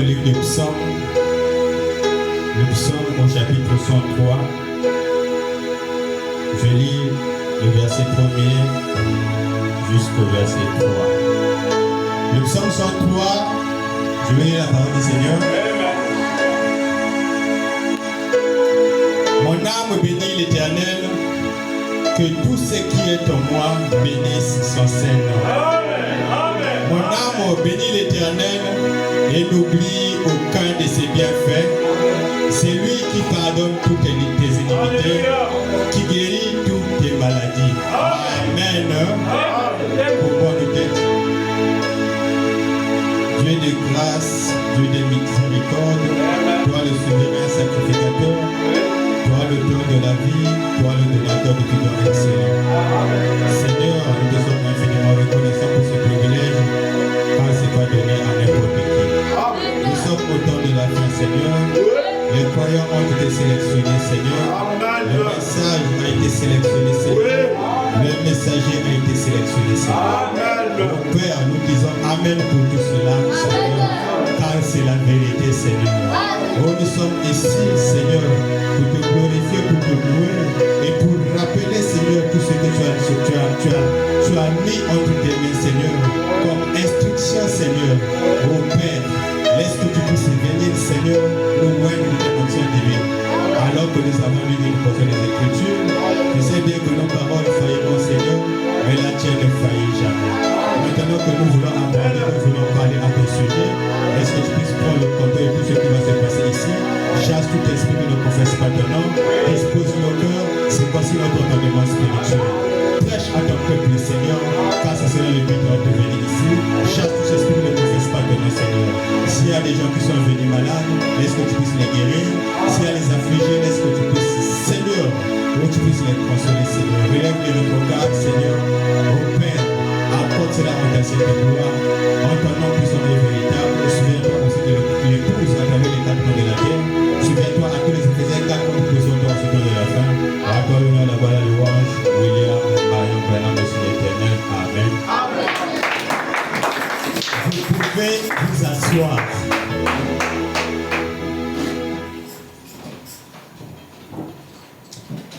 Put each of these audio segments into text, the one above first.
le livre de Psaume, le Psaume au chapitre 103. Je lis le verset 1er jusqu'au verset 3. Le Psaume 103, je vais lire la parole du Seigneur. Mon âme bénit l'Éternel, que tout ce qui est en moi bénisse son Saint-Nom. Mon âme bénit l'Éternel et n'oublie aucun de ses bienfaits. C'est lui qui pardonne toutes tes iniquités, qui guérit toutes tes maladies. Amen. Pour de tête. Dieu de grâce, Dieu de miséricorde, toi le souverain sacrificateur, toi l'auteur de la vie, toi le donateur de tout don excellent. Seigneur, nous te sommes infiniment reconnaissants pour ce privilège, car ce n'est pas donné à n'importe qui. Nous sommes au temps de la fin, Seigneur. Les croyants ont été sélectionnés, Seigneur. Le message a été sélectionné, Seigneur. Le messager a été sélectionné, Seigneur. Mon Père, nous disons Amen pour tout cela, Seigneur, car c'est la vérité, Seigneur. Oh, nous sommes ici, Seigneur, pour te glorifier, pour te louer et pour rappeler, Seigneur, tout ce que tu as mis entre tes mains, Seigneur, comme instruction, Seigneur. Oh Père, laisse que tu puisses venir, Seigneur, nous oindre de ton onction divine. Alors que nous avons lu une portion des Écritures, tu sais bien que nos paroles failliront, Seigneur, mais la tienne ne faillit jamais. Maintenant que nous voulons aborder, nous voulons parler à ton sujet, est-ce que tu puisses prendre le contrôle de tout ce qui va se passer ici? Chasse tout esprit qui ne confesse pas ton nom, dispose nos cœurs, c'est voici notre entendement spirituel. Prêche à ton peuple, Seigneur, car ce sera le but de venir ici. Chasse tout esprit qui ne confesse pas ton nom, Seigneur. S'il y a des gens qui sont venus malades, laisse que tu puisses les guérir. S'il y a les affligés, laisse que tu puisses, Seigneur, que tu puisses les consoler, Seigneur. Relève les regards, Seigneur. Au Père, apporte cela en ta sainte gloire. En ton nom puissant et véritable. Souviens-toi aussi de l'épouse à travers les quatre mois de la terre. Souviens-toi à tous les Éphésiens 4 comme nous sommes dans ce temps de la fin. À toi l'honneur, la gloire, la louange. William, Marion, Bernard, Monsieur l'Éternel. Amen. Vous pouvez vous asseoir.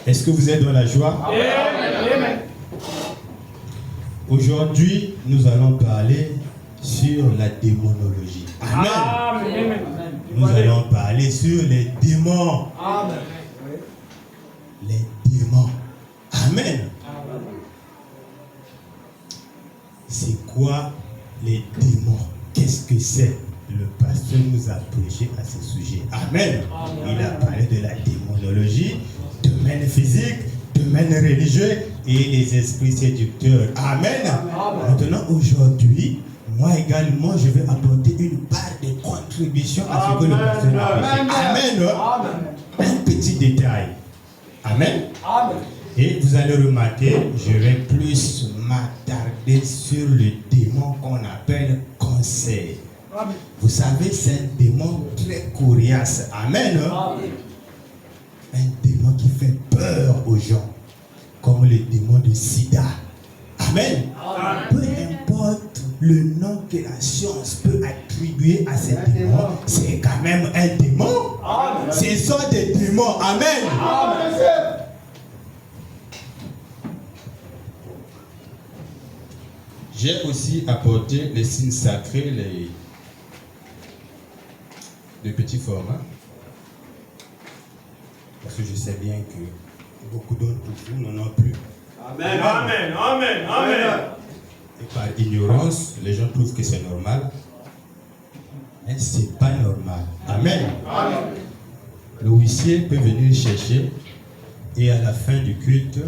Est-ce que vous êtes dans la joie? Amen. Aujourd'hui, nous allons parler sur la démonologie. Amen. Amen. Nous allons parler sur les démons. Amen. Les démons. Amen. C'est quoi les démons? Qu'est-ce que c'est? Le pasteur nous a prêché à ce sujet. Amen. Il a parlé de la démonologie, domaine physique, domaine religieux et les esprits séducteurs. Amen. Maintenant, aujourd'hui, moi également, je vais apporter une part de contribution à ce que le pasteur a prêché. Amen. Un petit détail. Amen. Et vous allez remarquer, je vais plus m'attarder sur le démon qu'on appelle cancer. Vous savez, c'est un démon très coriace. Amen. Un démon qui fait peur aux gens, comme le démon de Sida. Amen. Peu importe le nom que la science peut attribuer à ces démons, c'est quand même un démon. Ce sont des démons. Amen. J'ai aussi apporté les signes sacrés, de petits formats. Parce que je sais bien que beaucoup d'entre vous n'en ont plus. Amen. Amen. Amen. Amen. Et par ignorance, les gens trouvent que c'est normal. Mais ce n'est pas normal. Amen. Amen. Le huissier peut venir chercher et à la fin du culte,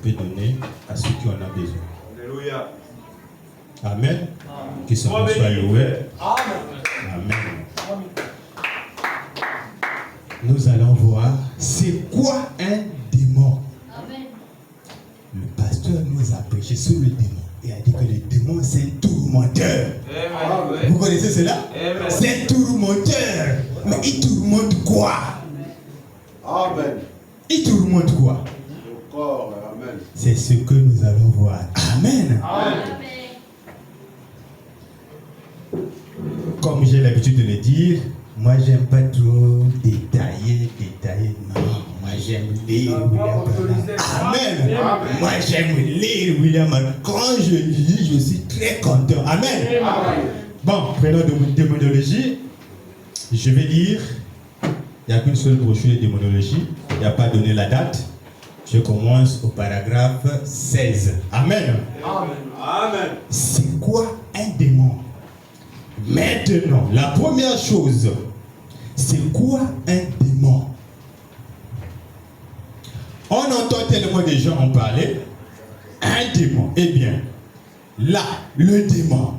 il peut donner à ceux qui en ont besoin. Alléluia. Amen. Que son nom soit loué. Amen. Nous allons voir c'est quoi un démon. Amen. Le pasteur nous a prêché sur le démon. Il a dit que le démon c'est un tourmenteur. Amen. Vous connaissez cela? Amen. C'est un tourmenteur. Mais il tourmente quoi? Amen. Il tourmente quoi? Le corps. Amen. C'est ce que nous allons voir. Amen. Amen. Comme Comme j'ai l'habitude de le dire, moi j'aime pas trop détailler. Non, moi j'aime lire William Branham. Amen. Moi j'aime lire William Branham. Quand je lis, je suis très content. Amen. Bon, prenons de démonologie. Je vais lire. Il n'y a qu'une seule brochure de démonologie. Il n'y a pas donné la date. Je commence au paragraphe 16. Amen. Amen. C'est quoi un démon? Maintenant, la première chose, c'est quoi un démon? On entend tellement de gens en parler. Un démon. Eh bien, là, le démon,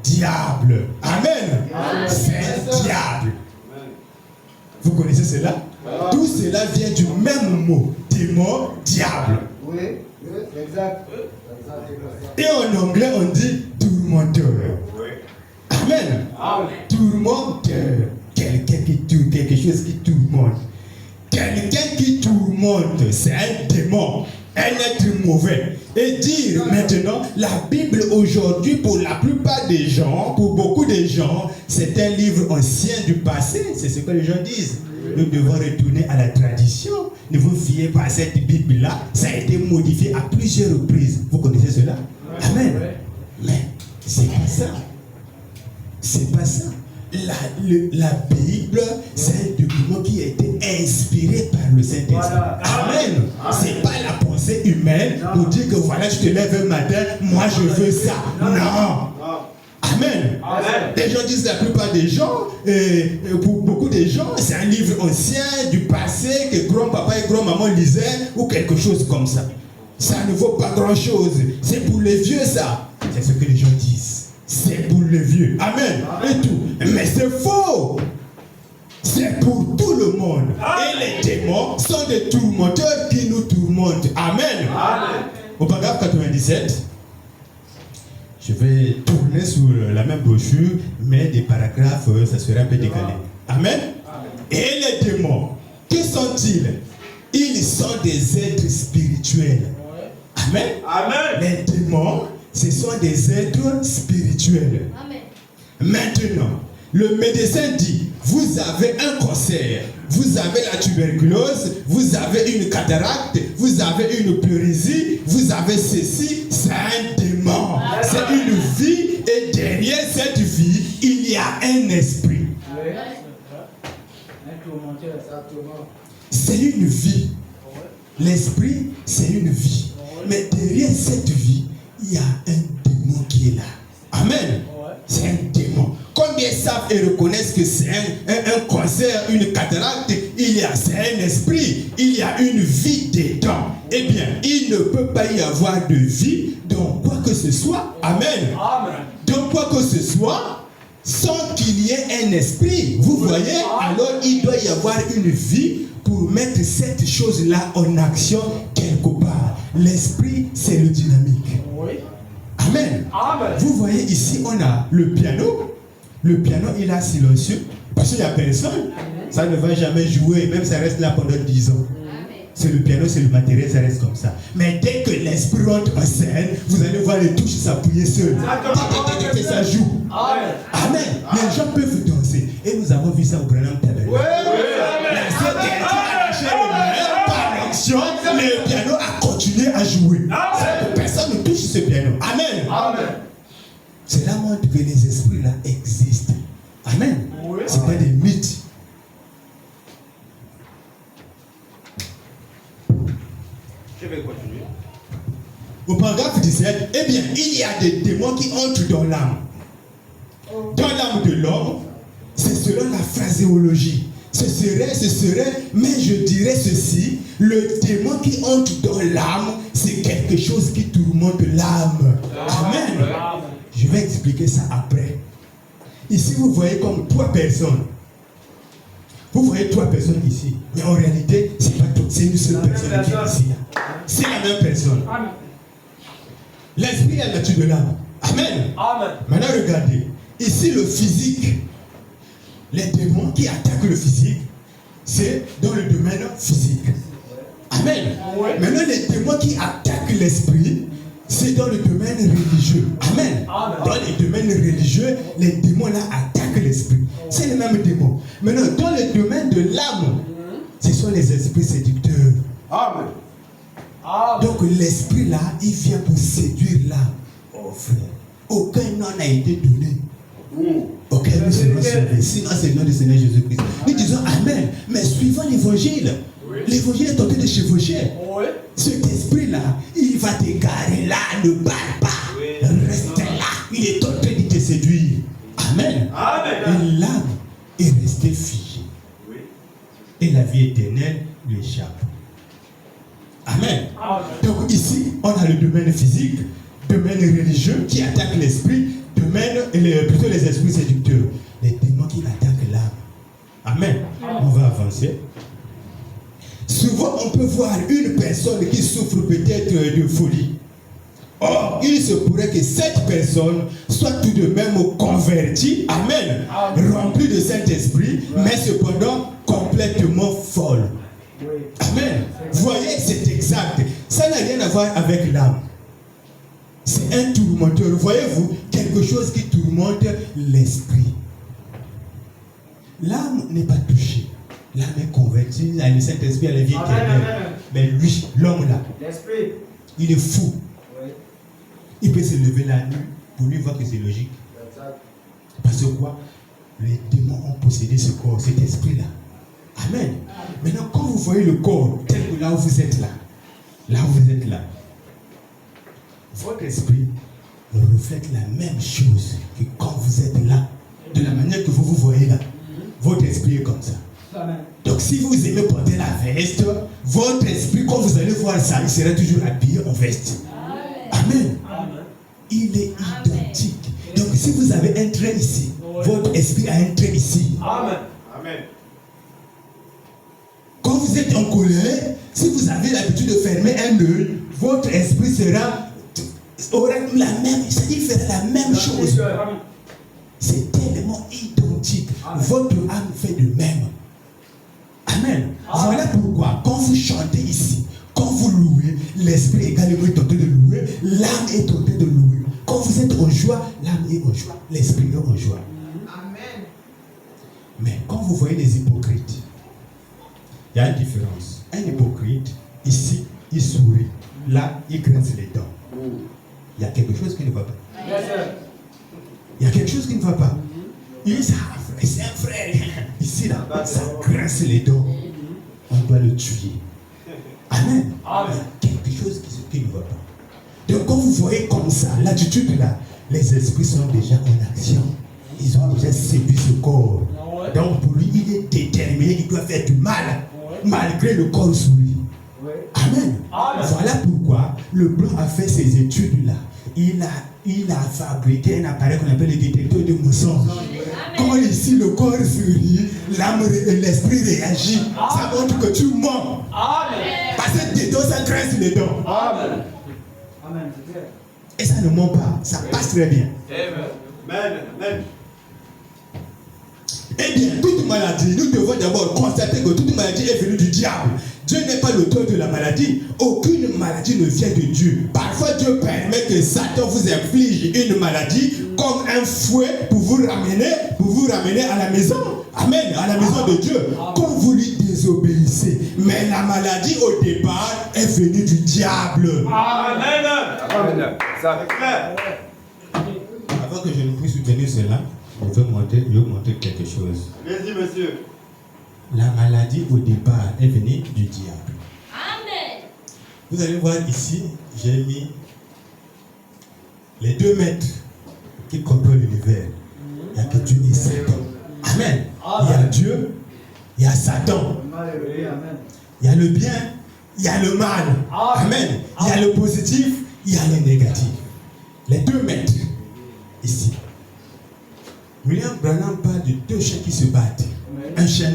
diable. Amen. C'est un diable. Vous connaissez cela? Tout cela vient du même mot. Démon, diable. Oui, exact. Et en anglais, on dit tourmenteur. Amen. Tourmenteur. Quelqu'un qui tourne, quelque chose qui tourmente. Quelqu'un qui tourmente, c'est un démon, un être mauvais. Et dire maintenant, la Bible aujourd'hui, pour la plupart des gens, pour beaucoup de gens, c'est un livre ancien du passé. C'est ce que les gens disent. Nous devons retourner à la tradition. Ne vous fiez pas à cette Bible-là. Ça a été modifié à plusieurs reprises. Vous connaissez cela? Amen. Mais c'est pas ça. C'est pas ça. La Bible, c'est un document qui a été inspiré par le Saint-Esprit. Amen. C'est pas la pensée humaine pour dire que voilà, je te lève un matin, moi je veux ça. Non. Amen. Les gens disent, la plupart des gens, pour beaucoup de gens, c'est un livre ancien du passé que grand-papa et grand-maman lisaient ou quelque chose comme ça. Ça ne vaut pas grand-chose. C'est pour les vieux ça. C'est ce que les gens disent. C'est pour les vieux. Amen. Et tout. Mais c'est faux. C'est pour tout le monde. Et les démons sont des tourmenteurs qui nous tourmentent. Amen. Au paragraphe 97, je vais tourner sur la même brochure, mais des paragraphes, ça sera un peu décalé. Amen. Et les démons, que sont-ils? Ils sont des êtres spirituels. Amen. Les démons, ce sont des êtres spirituels. Amen. Maintenant, le médecin dit, vous avez un cancer, vous avez la tuberculose, vous avez une cataracte, vous avez une pleurésie, vous avez ceci, c'est un démon. C'est une vie et derrière cette vie, il y a un esprit. C'est une vie. L'esprit, c'est une vie. Mais derrière cette vie, il y a un démon qui est là. Amen. C'est un démon. Combien savent et reconnaissent que c'est un cancer, une cataracte, c'est un esprit, il y a une vie dedans. Eh bien, il ne peut pas y avoir de vie dans quoi que ce soit. Amen. Dans quoi que ce soit, sans qu'il y ait un esprit. Vous voyez, alors il doit y avoir une vie pour mettre cette chose-là en action quelque part. L'esprit, c'est le dynamique. Amen. Vous voyez ici, on a le piano. Le piano, il est silencieux parce qu'il n'y a personne. Ça ne va jamais jouer, même ça reste là pendant 10 ans. C'est le piano, c'est le matériel, ça reste comme ça. Mais dès que l'esprit rentre en scène, vous allez voir les touches s'appuyer seules. Ça joue. Amen. Les gens peuvent danser. Et nous avons vu ça au Branham Tabernacle. La seule qui a arraché le main par l'action, le piano a continué à jouer. Personne ne touche ce piano. Amen. Cela montre que les esprits là existent. Amen. Ce n'est pas des mythes. Je vais continuer. Au paragraphe 17, eh bien, il y a des démons qui entrent dans l'âme. Dans l'âme de l'homme, c'est selon la phraséologie. Ce serait, mais je dirais ceci, le démon qui entre dans l'âme, c'est quelque chose qui tourmente l'âme. Amen. Je vais expliquer ça après. Ici, vous voyez comme 3 personnes. Vous voyez 3 personnes ici. Mais en réalité, c'est pas tout. C'est une seule personne qui est ici. C'est la même personne. L'esprit est la nature de l'âme. Amen. Maintenant, regardez. Ici, le physique. Les démons qui attaquent le physique, c'est dans le domaine physique. Amen. Maintenant, les démons qui attaquent l'esprit, c'est dans le domaine religieux. Amen. Dans les domaines religieux, les démons là attaquent attaque l'esprit. C'est le même démon. Maintenant, dans le domaine de l'âme, ce sont les esprits séducteurs. Amen. Donc l'esprit là, il vient pour séduire l'âme. Oh frère, aucun nom n'a été donné. Aucun nous serons sauvés. Sinon c'est le nom du Seigneur Jésus-Christ. Nous disons Amen. Mais suivant l'évangile, l'évangile est en train de chevaucher. Cet esprit-là, il va t'égarer là, ne parle pas. Reste là. Il est en train de te séduire. Amen. Et l'âme est restée figée. Et la vie éternelle lui échappe. Amen. Donc ici, on a le domaine physique, domaine religieux qui attaque l'esprit, domaine, plutôt les esprits séducteurs. Les démons qui attaquent l'âme. Amen. On va avancer. Souvent, on peut voir une personne qui souffre peut-être de folie. Or, il se pourrait que cette personne soit tout de même convertie, amen, remplie de Saint-Esprit, mais cependant complètement folle. Amen. Voyez, c'est exact. Ça n'a rien à voir avec l'âme. C'est un tourmenteur. Voyez-vous, quelque chose qui tourmente l'esprit. L'âme n'est pas touchée. L'âme est convertie, elle a le Saint-Esprit, elle est vie éternelle. Mais lui, l'homme là, il est fou. Il peut se lever la nuit pour lui voir que c'est logique. Parce que quoi? Les démons ont possédé ce corps, cet esprit-là. Amen. Maintenant, quand vous voyez le corps tel que là où vous êtes là, votre esprit reflète la même chose que quand vous êtes là, de la manière que vous vous voyez là. Votre esprit est comme ça. Donc si vous aimez porter la veste, votre esprit, quand vous allez voir ça, il sera toujours habillé en veste. Amen. Il est identique. Donc si vous avez un trait ici, votre esprit a un trait ici. Amen. Quand vous êtes en colère, si vous avez l'habitude de fermer un œil, votre esprit aura la même, c'est-à-dire fera la même chose. C'est tellement identique. Votre âme fait de même. Amen. Voilà pourquoi, quand vous chantez ici, quand vous louez, l'esprit également est en train de louer, l'âme est en train de louer. Quand vous êtes en joie, l'âme est en joie, l'esprit est en joie. Amen. Mais quand vous voyez des hypocrites, il y a une différence. Un hypocrite, ici, il sourit. Là, il grince les dents. Il y a quelque chose qui ne va pas. Il y a quelque chose qui ne va pas. Il dit, c'est un frère. Ici, là, ça grince les dents. On doit le tuer. Amen. Il y a quelque chose qui ne va pas. Donc, quand vous voyez comme ça, l'attitude là, les esprits sont déjà en action. Ils ont déjà séduit ce corps. Donc, pour lui, il est déterminé qu'il doit faire du mal, malgré le corps souris. Amen. Voilà pourquoi le blanc a fait ses études là. Il a fabriqué un appareil qu'on appelle le détecteur de mensonges. Quand ici le corps sourit, l'âme et l'esprit réagit. Ça montre que tu mens. Parce que tes dents, ça grince les dents. Et ça ne ment pas, ça passe très bien. Amen. Eh bien, toute maladie, nous devons d'abord constater que toute maladie est venue du diable. Dieu n'est pas l'auteur de la maladie. Aucune maladie ne vient de Dieu. Parfois, Dieu permet que Satan vous inflige une maladie comme un fouet pour vous ramener à la maison. Amen, à la maison de Dieu. Quand vous lui désobéissez. Mais la maladie, au départ, est venue du diable. Amen. Ça fait clair. Avant que je ne puisse soutenir cela, je vais vous montrer quelque chose. Allez-y, monsieur. La maladie au départ est venue du diable. Amen. Vous allez voir ici, j'ai mis les 2 maîtres qui contrôlent l'univers. Il n'y a que Dieu et Satan. Amen. Il y a Dieu, il y a Satan. Il y a le bien, il y a le mal. Amen. Il y a le positif, il y a le négatif. Les 2 maîtres ici. William Branham parle de 2 chiens qui se battent. Un chien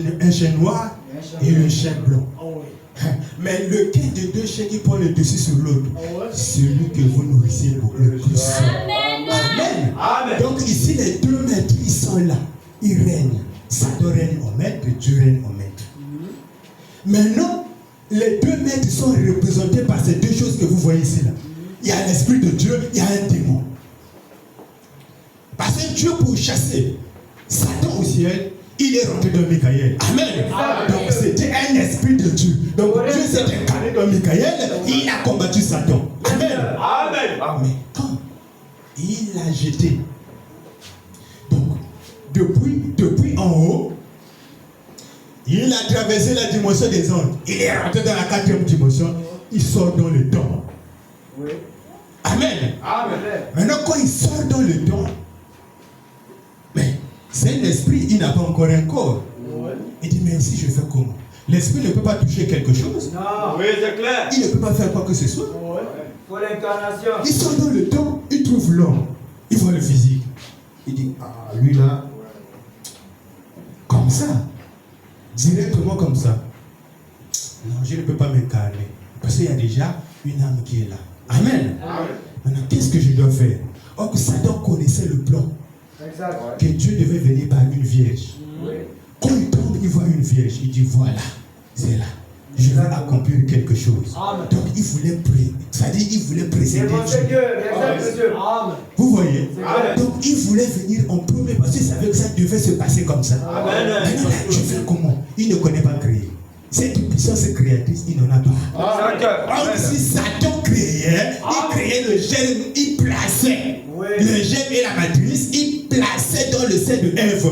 noir et un chien blanc. Mais lequel des 2 chiens qui prend le dessus sur l'autre? Celui que vous nourrissez beaucoup le plus. Amen. Donc ici, les 2 maîtres, ils sont là. Ils règnent. Satan règne au maître, Dieu règne au maître. Maintenant, les 2 maîtres sont représentés par ces 2 choses que vous voyez ici. Là. Il y a l'esprit de Dieu, il y a un démon. Parce que Dieu, pour chasser, Satan au ciel, il est rentré dans Michael. Amen. Donc c'était un esprit de Dieu. Donc Dieu s'est incarné dans Michael, il a combattu Satan. Amen. Mais quand il l'a jeté, donc depuis en haut, il a traversé la dimension des anges. Il est rentré dans la 4e dimension. Il sort dans le temps. Oui. Amen. Amen. Maintenant, quand il sort dans le temps, mais c'est un esprit, il n'a pas encore un corps. Oui. Il dit, mais si je fais comment? L'esprit ne peut pas toucher quelque chose. Non. Oui, c'est clair. Il ne peut pas faire quoi que ce soit. Oui. Pour l'incarnation. Il sort dans le temps, il trouve l'homme. Il voit le physique. Il dit, ah, lui là, comme ça, directement comme ça. Non, je ne peux pas m'incarner. Parce qu'il y a déjà une âme qui est là. Amen. Amen. Maintenant, qu'est-ce que je dois faire? Or que Satan connaissait le plan. Exact. Que Dieu devait venir par une vierge. Oui. Quand il tombe, il voit une vierge. Il dit, voilà, c'est là. Je vais accomplir quelque chose. Amen. Donc il voulait prier. C'est-à-dire, il voulait précéder C'est Dieu. Dieu. Exact, Dieu. Amen. Vous voyez? Amen. Donc il voulait venir en premier parce qu'il savait que ça devait se passer comme ça. Amen. Maintenant, là, je fais comment? Il ne connaît pas créer. Cette puissance créatrice, il n'en a pas. Or, si Satan créait, il créait le germe, il plaçait le germe et la matrice, il plaçait dans le sein de Ève.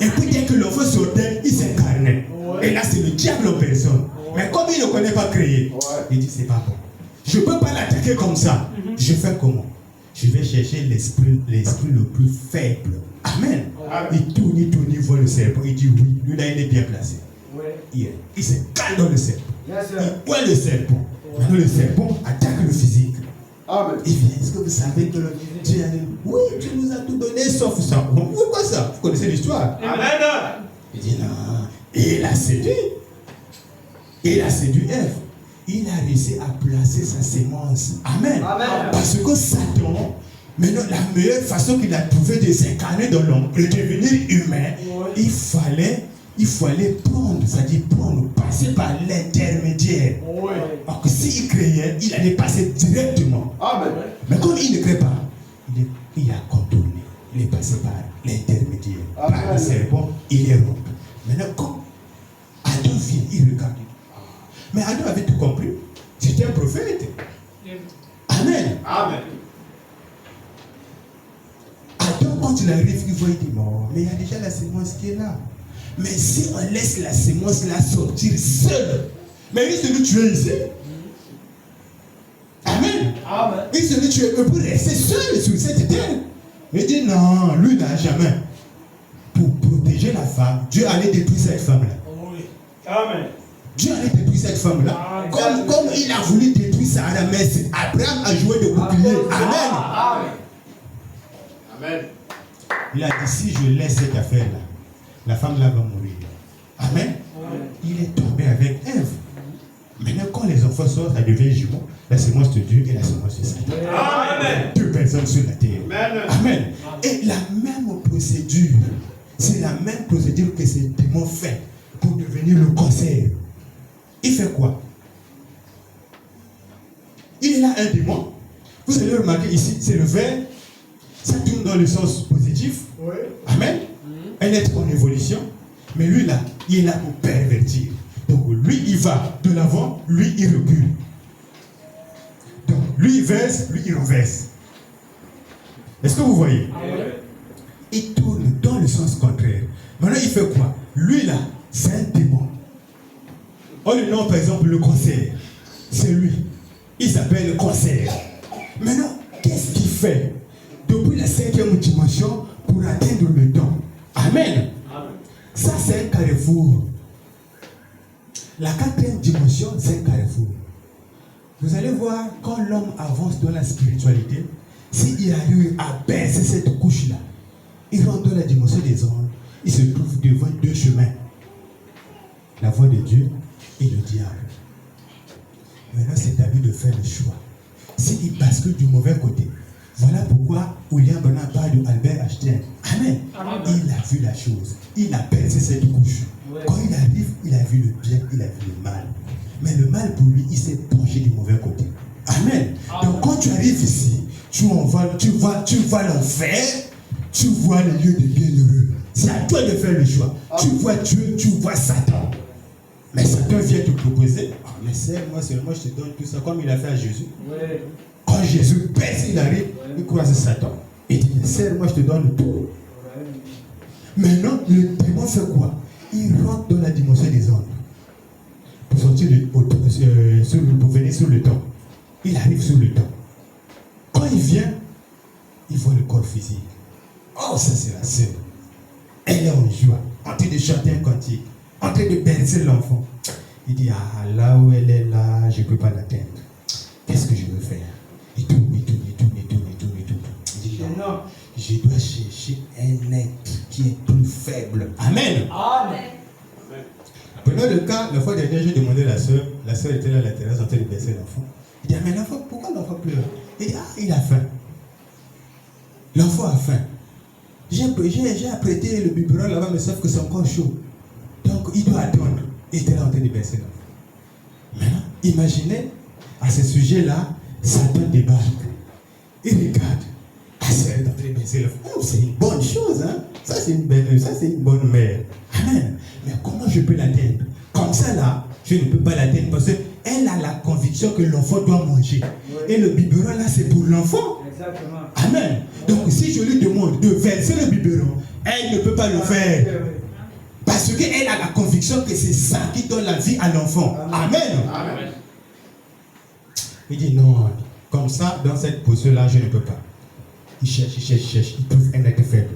Et puis dès que l'enfant sortait, il s'incarnait. Et là, c'est le diable en personne. Mais comme il ne connaît pas créer, il dit, c'est pas bon. Je ne peux pas l'attaquer comme ça. Je fais comment? Je vais chercher l'esprit le plus faible. Amen. Il tourne, il voit le serpent. Il dit oui, lui là, il est bien placé. Il se cale dans le serpent. Il voit le serpent. Maintenant, le serpent attaque le physique. Amen. Il vient. Est-ce que vous savez que Dieu a dit, oui, tu nous as tout donné sauf ça. Pourquoi ça? Vous connaissez l'histoire? Amen. Il dit non. Et il a séduit. Il a séduit Ève. Il a réussi à placer sa sémence. Amen. Amen. Parce que Satan, maintenant, la meilleure façon qu'il a trouvé de s'incarner dans l'homme, de devenir humain, il fallait prendre, c'est-à-dire passer par l'intermédiaire. Alors que s'il créait, il allait passer directement. Amen. Mais comme il ne crée pas, il a contourné. Il est passé par l'intermédiaire. Par le serpent, il est rompu. Maintenant, quand Adam vient, il regarde. Mais Adam avait tout compris. C'était un prophète. Amen. Amen. Adam, quand il arrive, il voit, il dit, bon, mais il y a déjà la sémence qui est là. Mais si on laisse la sémence là sortir seule, mais il se nous tuer ici. Amen. Amen. Il se nous tuer, il peut rester seul sur cette terre. Il dit, non, lui n'a jamais. Pour protéger la femme, Dieu allait détruire cette femme-là. Amen. Dieu allait détruire cette femme-là. Comme il a voulu détruire Sarah, mais Abraham a joué de bouclier. Amen. Amen. Il a dit, si je laisse cette affaire-là, la femme-là va mourir. Amen. Il est tombé avec Ève. Maintenant, quand les enfants sortent, ça devient jumeau. La sémence de Dieu et la sémence de Satan. Amen. Deux personnes sur la terre. Amen. Amen. Et la même procédure, c'est la même procédure que ces démons fait pour devenir le cancer. Il fait quoi? Il est là un démon. Vous allez remarquer ici, c'est le vert. Ça tourne dans le sens positif. Amen. Un être en évolution. Mais lui là, il est là pour pervertir. Donc lui, il va de l'avant, lui, il recule. Donc lui, il verse, lui, il renverse. Est-ce que vous voyez? Il tourne dans le sens contraire. Maintenant, il fait quoi? Lui là, c'est un démon. On lui nomme par exemple le cancer. C'est lui. Il s'appelle le cancer. Maintenant, qu'est-ce qu'il fait depuis la 5e dimension pour atteindre le temps? Amen. Ça, c'est un carrefour. La 4e dimension, c'est un carrefour. Vous allez voir, quand l'homme avance dans la spiritualité, s'il arrive à baisser cette couche-là, il rentre dans la dimension des anges, il se trouve devant deux chemins. La voie de Dieu et le diable. Maintenant, c'est à lui de faire le choix. S'il bascule du mauvais côté, voilà pourquoi William Branham parle de Albert Einstein. Amen. Il a vu la chose. Il a percé cette couche. Quand il arrive, il a vu le bien, il a vu le mal. Mais le mal pour lui, il s'est penché du mauvais côté. Amen. Donc quand tu arrives ici, tu vois l'enfer, tu vois les lieux des bienheureux. C'est à toi de faire le choix. Tu vois Dieu, tu vois Satan. Mais Satan vient te proposer. Oh, mais c'est moi seulement, je te donne tout ça, comme il a fait à Jésus. Oui. Quand Jésus baisse, il arrive, il croise Satan. Il dit, c'est moi, je te donne tout. Maintenant, le démon fait quoi? Il rentre dans la dimension des ombres. Pour sortir pour venir sur le temps. Il arrive sur le temps. Quand il vient, il voit le corps physique. Oh, ça c'est la sœur. Elle est en joie, en train de chanter un cantique, en train de bercer l'enfant. Il dit, ah, là où elle est là, je ne peux pas l'atteindre. Qu'est-ce que je veux faire? Il tourne. Il dit, non, je dois chercher un être qui est plus faible. Amen. Amen. Prenons le cas, la fois dernière, j'ai demandé à la sœur était là à la terrasse en train de bercer l'enfant. Il dit, ah, mais l'enfant, pourquoi l'enfant pleure? Il dit, ah, il a faim. L'enfant a faim. J'ai apprêté le biberon là-bas, mais sauf que c'est encore chaud. Donc, il doit attendre. Il était là en train de bercer l'enfant. Maintenant, imaginez, à ce sujet-là, Satan débarque. Il regarde. Ah, c'est en train de bercer l'enfant. Oh, c'est une bonne chose, hein? Ça, c'est une bonne mère. Amen. Mais comment je peux l'atteindre? Comme ça, là, je ne peux pas l'atteindre parce qu'elle a la conviction que l'enfant doit manger. Oui. Et le biberon, là, c'est pour l'enfant. Exactement. Amen. Donc, si je lui demande de verser le biberon, elle ne peut pas le faire. Parce qu'elle a la conviction que c'est ça qui donne la vie à l'enfant. Amen. Amen. Il dit non, comme ça, dans cette posture-là, je ne peux pas. Il cherche, il trouve un être faible.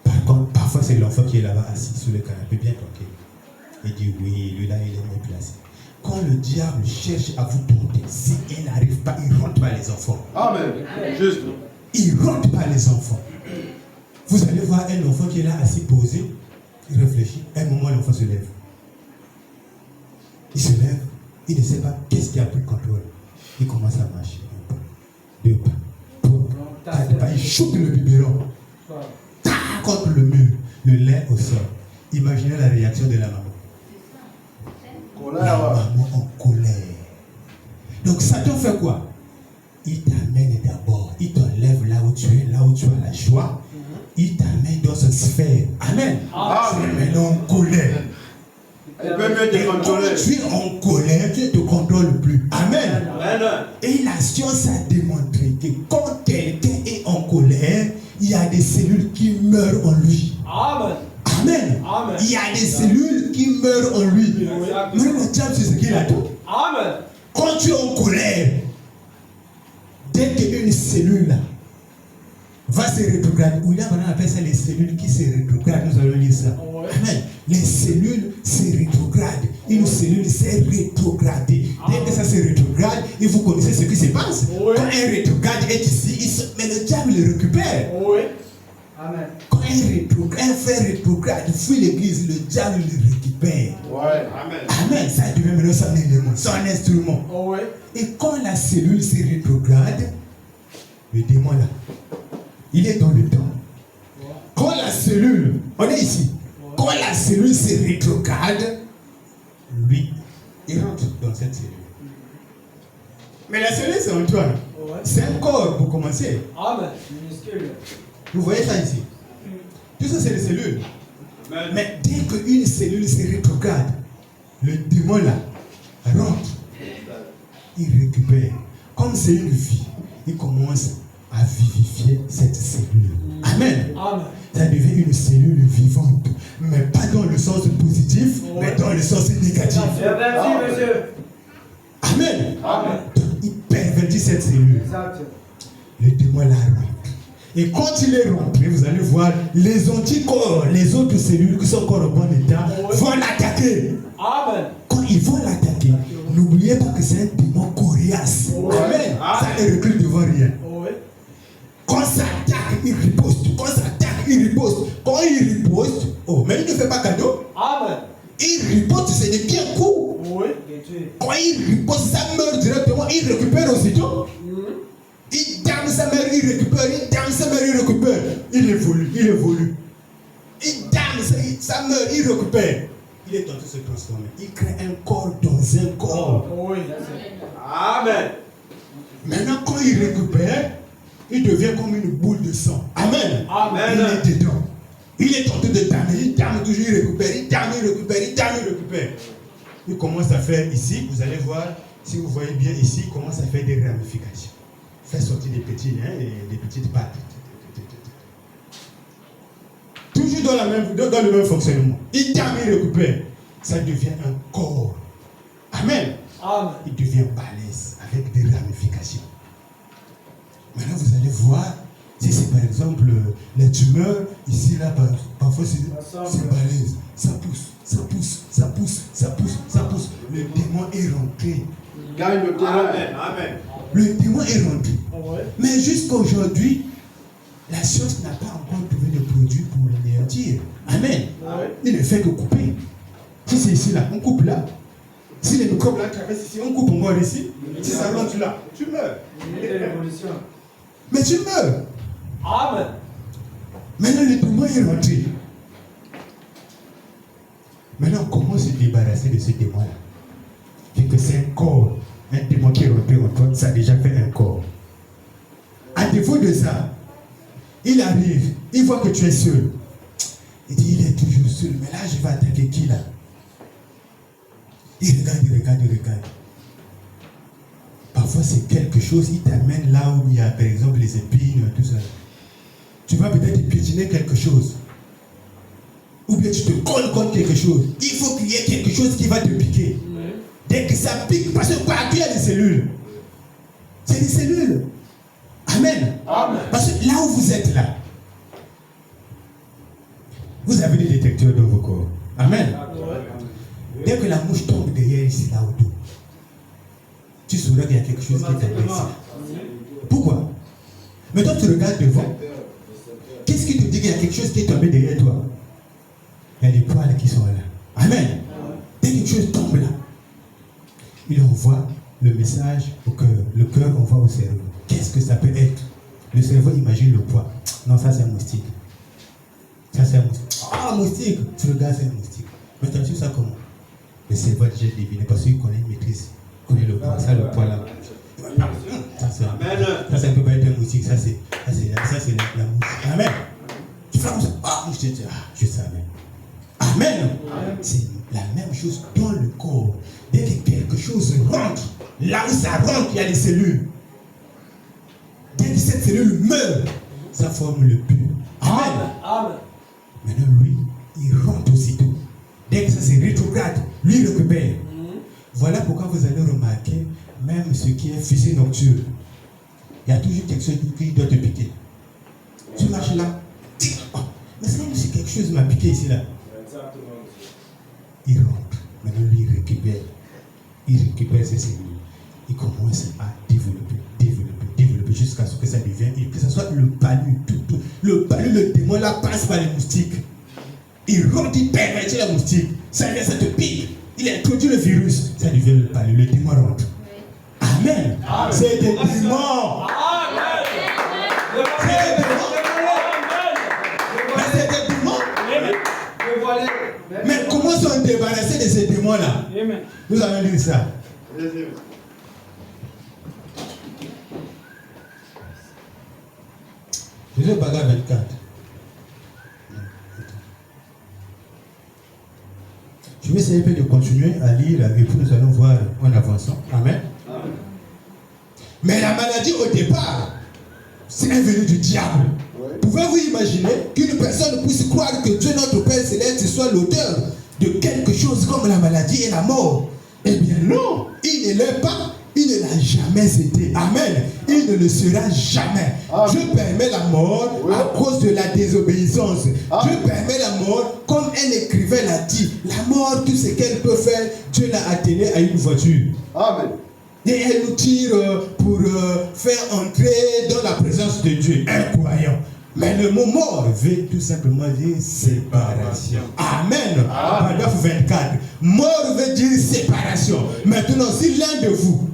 Par contre, parfois c'est l'enfant qui est là-bas assis sur le canapé, bien tranquille. Il dit oui, lui là, il est mieux placé. Quand le diable cherche à vous tourner, si il n'arrive pas, il ne rentre pas les enfants. Amen. Juste. Il ne rentre pas les enfants. Vous allez voir un enfant qui est là assis posé, il réfléchit, à un moment l'enfant se lève. Il se lève, il ne sait pas qu'est-ce qui a pris le contrôle. Il commence à marcher. Deux pas. Il choute le biberon. Contre le mur, le lait au sol. Imaginez la réaction de la maman. La maman en colère. Donc Satan fait quoi? Il t'amène d'abord, il t'enlève là où tu es, là où tu as la joie. Il t'amène dans cette sphère. Amen. Il en colère. Il peut mieux te contrôler. Quand tu es en colère, tu ne te contrôles plus. Amen. Et la science a démontré que quand quelqu'un est en colère, il y a des cellules qui meurent en lui. Amen. Amen. Amen. Il y a des cellules qui meurent en lui. Mais le diable, c'est ce qu'il a dit. Amen. Quand tu es en colère, dès qu'une cellule va se rétrograder, ou là, on appelle ça les cellules qui se rétrogradent, nous allons lire ça. Amen. Les cellules se rétrogradent. Une cellule s'est rétrogradée. Dès que ça se rétrograde, et vous connaissez ce qui se passe. Quand un rétrograde est ici, mais le diable le récupère. Amen. Quand un frère rétrograde fuit l'église, le diable le récupère. Amen. Amen. Ça devient maintenant son élément, son instrument. Et quand la cellule se rétrograde, le démon là, il est dans le temps. Quand la cellule, on est ici, quand la cellule se rétrograde, lui, il rentre dans cette cellule. Mais la cellule, c'est en toi. C'est un corps pour commencer. Amen. Minuscule. Vous voyez ça ici? Tout ça, c'est les cellules. Mais dès qu'une cellule se rétrograde, le démon là rentre. Il récupère. Comme c'est une vie, il commence à vivifier cette cellule. Amen. Amen. Ça devient une cellule vivante. Mais pas dans le sens positif, mais dans le sens négatif. Merci, monsieur. Amen. Amen. Donc, il pervertit cette cellule. Exact. Le démon la rentre. Et quand il est rentré, vous allez voir, les anticorps, les autres cellules qui sont encore au bon état, vont l'attaquer. Amen. Quand ils vont l'attaquer, n'oubliez pas que c'est un démon coriace. Amen. Ça ne recule devant rien. Quand ça attaque, il riposte. Quand ça attaque, il riposte. Quand il riposte, mais il ne fait pas cadeau. Amen. Il riposte, c'est des bien coups. Quand il riposte, ça meurt directement, il récupère aussitôt. Il dame sa mère, il récupère. Il dame sa mère, il récupère. Il évolue. Il dame sa mère, il récupère. Il est en train de se transformer. Il crée un corps dans un corps. Amen. Maintenant, quand il récupère, il devient comme une boule de sang. Amen. Amen. Il est dedans. Il est tenté de damer, il dame toujours, il récupère, il dame, il récupère, il dame, il récupère. Il commence à faire ici, vous allez voir, si vous voyez bien ici, il commence à faire des ramifications. Faire sortir des petits liens et des petites pattes. Toujours dans le même fonctionnement. Il dame, il récupère. Ça devient un corps. Amen. Amen. Il devient balèze avec des ramifications. Maintenant, vous allez voir, si c'est par exemple les tumeurs, ici, là, parfois c'est balèze. Ça pousse, ça pousse, ça pousse, ça pousse, ça pousse. Le démon est rentré. Gagne le terrain. Amen. Amen. Le démon est rentré. Ouais. Mais jusqu'à aujourd'hui, la science n'a pas encore trouvé de produit pour l'anéantir. Amen. Ouais. Il ne fait que couper. Si c'est ici, là, on coupe là. Si les microbes là traversent ici, on coupe encore ici. Si ça rentre là, tu meurs. Limite de l'évolution. Mais tu meurs. Amen. Maintenant, le démon est rentré. Maintenant, comment se débarrasser de ce démon-là? Vu que c'est un corps. Un démon qui est rentré en toi, ça a déjà fait un corps. À défaut de ça, il arrive, il voit que tu es seul. Il dit, il est toujours seul. Mais là, je vais attaquer qui là? Il regarde, il regarde, il regarde. Parfois, c'est quelque chose, il t'amène là où il y a, par exemple, les épines, tout ça. Tu vas peut-être piétiner quelque chose. Ou bien tu te colles contre quelque chose. Il faut qu'il y ait quelque chose qui va te piquer. Dès que ça pique, parce que partout il y a des cellules. C'est des cellules. Amen. Amen. Parce que là où vous êtes là, vous avez des détecteurs dans vos corps. Amen. Dès que la mouche tombe derrière ici, là au dos, tu sauras qu'il y a quelque chose qui est tombé ici. Pourquoi? Mais toi tu regardes devant. Qu'est-ce qui te dit qu'il y a quelque chose qui est tombé derrière toi? Il y a des poils qui sont là. Amen. Dès que quelque chose tombe là, il envoie le message au cœur. Le cœur envoie au cerveau. Qu'est-ce que ça peut être? Le cerveau imagine le poids. Non, ça c'est un moustique. Ça c'est un moustique. Ah, moustique! Tu regardes, c'est un moustique. Mais tu as su ça comment? Le cerveau a déjà deviné parce qu'il connaît, il maîtrise. Il connaît le poids. Ça, le poids là. Ça ne peut pas être un moustique. Ça c'est la mouche. Amen. Tu fais comme ça. Ah, je te dis, je savais. Amen. C'est la même chose dans le corps. Dès que quelque chose rentre, là où ça rentre, il y a des cellules. Dès que cette cellule meurt, ça forme le pus. Amen. Amen. Maintenant, lui, il rentre aussitôt. Dès que ça se rétrograde, lui, il récupère. Voilà pourquoi vous allez remarquer, même ce qui est fissure nocturne, il y a toujours quelque chose qui doit te piquer. Tu marches là, mais c'est comme si quelque chose m'a piqué ici, là. Il rentre. Maintenant, lui, il récupère. Il récupère ses cellules. Il commence à développer, jusqu'à ce que ça devienne, que ce soit le palu, tout. Le palu, le démon, là, passe par les moustiques. Il rentre, il pervertit la moustique. Ça vient, ça te pique. Il introduit le virus. Ça devient le palu. Le démon rentre. Amen. Amen. C'est des démons. Amen. C'est des démons. Mais c'est des démons. Mais comment se débarrasser de ces démons-là? Nous allons lire ça. Jésus Baga 24. Je vais essayer de continuer à lire et puis nous allons voir en avançant. Amen. Amen. Mais la maladie au départ, c'est venu du diable. Ouais. Pouvez-vous imaginer qu'une personne puisse croire que Dieu notre Père Céleste soit l'auteur de quelque chose comme la maladie et la mort? Eh bien non, il ne l'est pas. Il ne l'a jamais été. Amen. Il ne le sera jamais. Amen. Dieu permet la mort à cause de la désobéissance. Amen. Dieu permet la mort comme un écrivain l'a dit. La mort, tout ce qu'elle peut faire, Dieu l'a attelée à une voiture. Amen. Et elle nous tire pour faire entrer dans la présence de Dieu, un croyant. Mais le mot mort veut tout simplement dire séparation. Amen. Paragraphe 24. Mort veut dire séparation. Maintenant, si l'un de vous,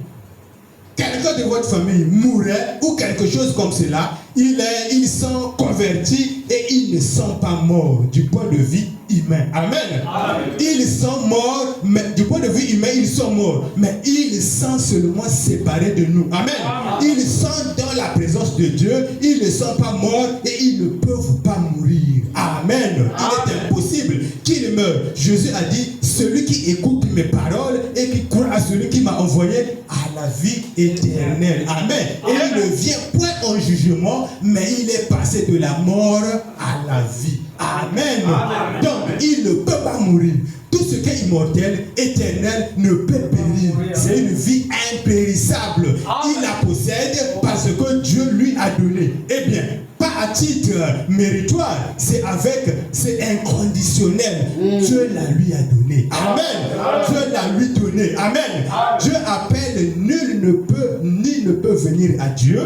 quelqu'un quelqu'un de votre famille mourait ou quelque chose comme cela, ils sont convertis et ils ne sont pas morts du point de vue humain. Amen. Amen. Ils sont morts, mais du point de vue humain, ils sont morts. Mais ils sont seulement séparés de nous. Amen. Amen. Ils sont dans la présence de Dieu. Ils ne sont pas morts et ils ne peuvent pas mourir. Amen. Il est impossible qu'ils meurent. Jésus a dit, celui qui écoute mes paroles et qui croit à celui qui m'a envoyé a la vie éternelle. Amen. Et il ne vient point en jugement, mais il est passé de la mort à la vie. Amen. Amen. Donc, il ne peut pas mourir. Tout ce qui est immortel, éternel, ne peut périr. C'est une vie impérissable. Il la possède parce que Dieu lui a donné. Eh bien, pas à titre méritoire, c'est inconditionnel. Dieu la lui a donné. Amen. Dieu la lui donné. Amen. Dieu appelle, nul ne peut venir à Dieu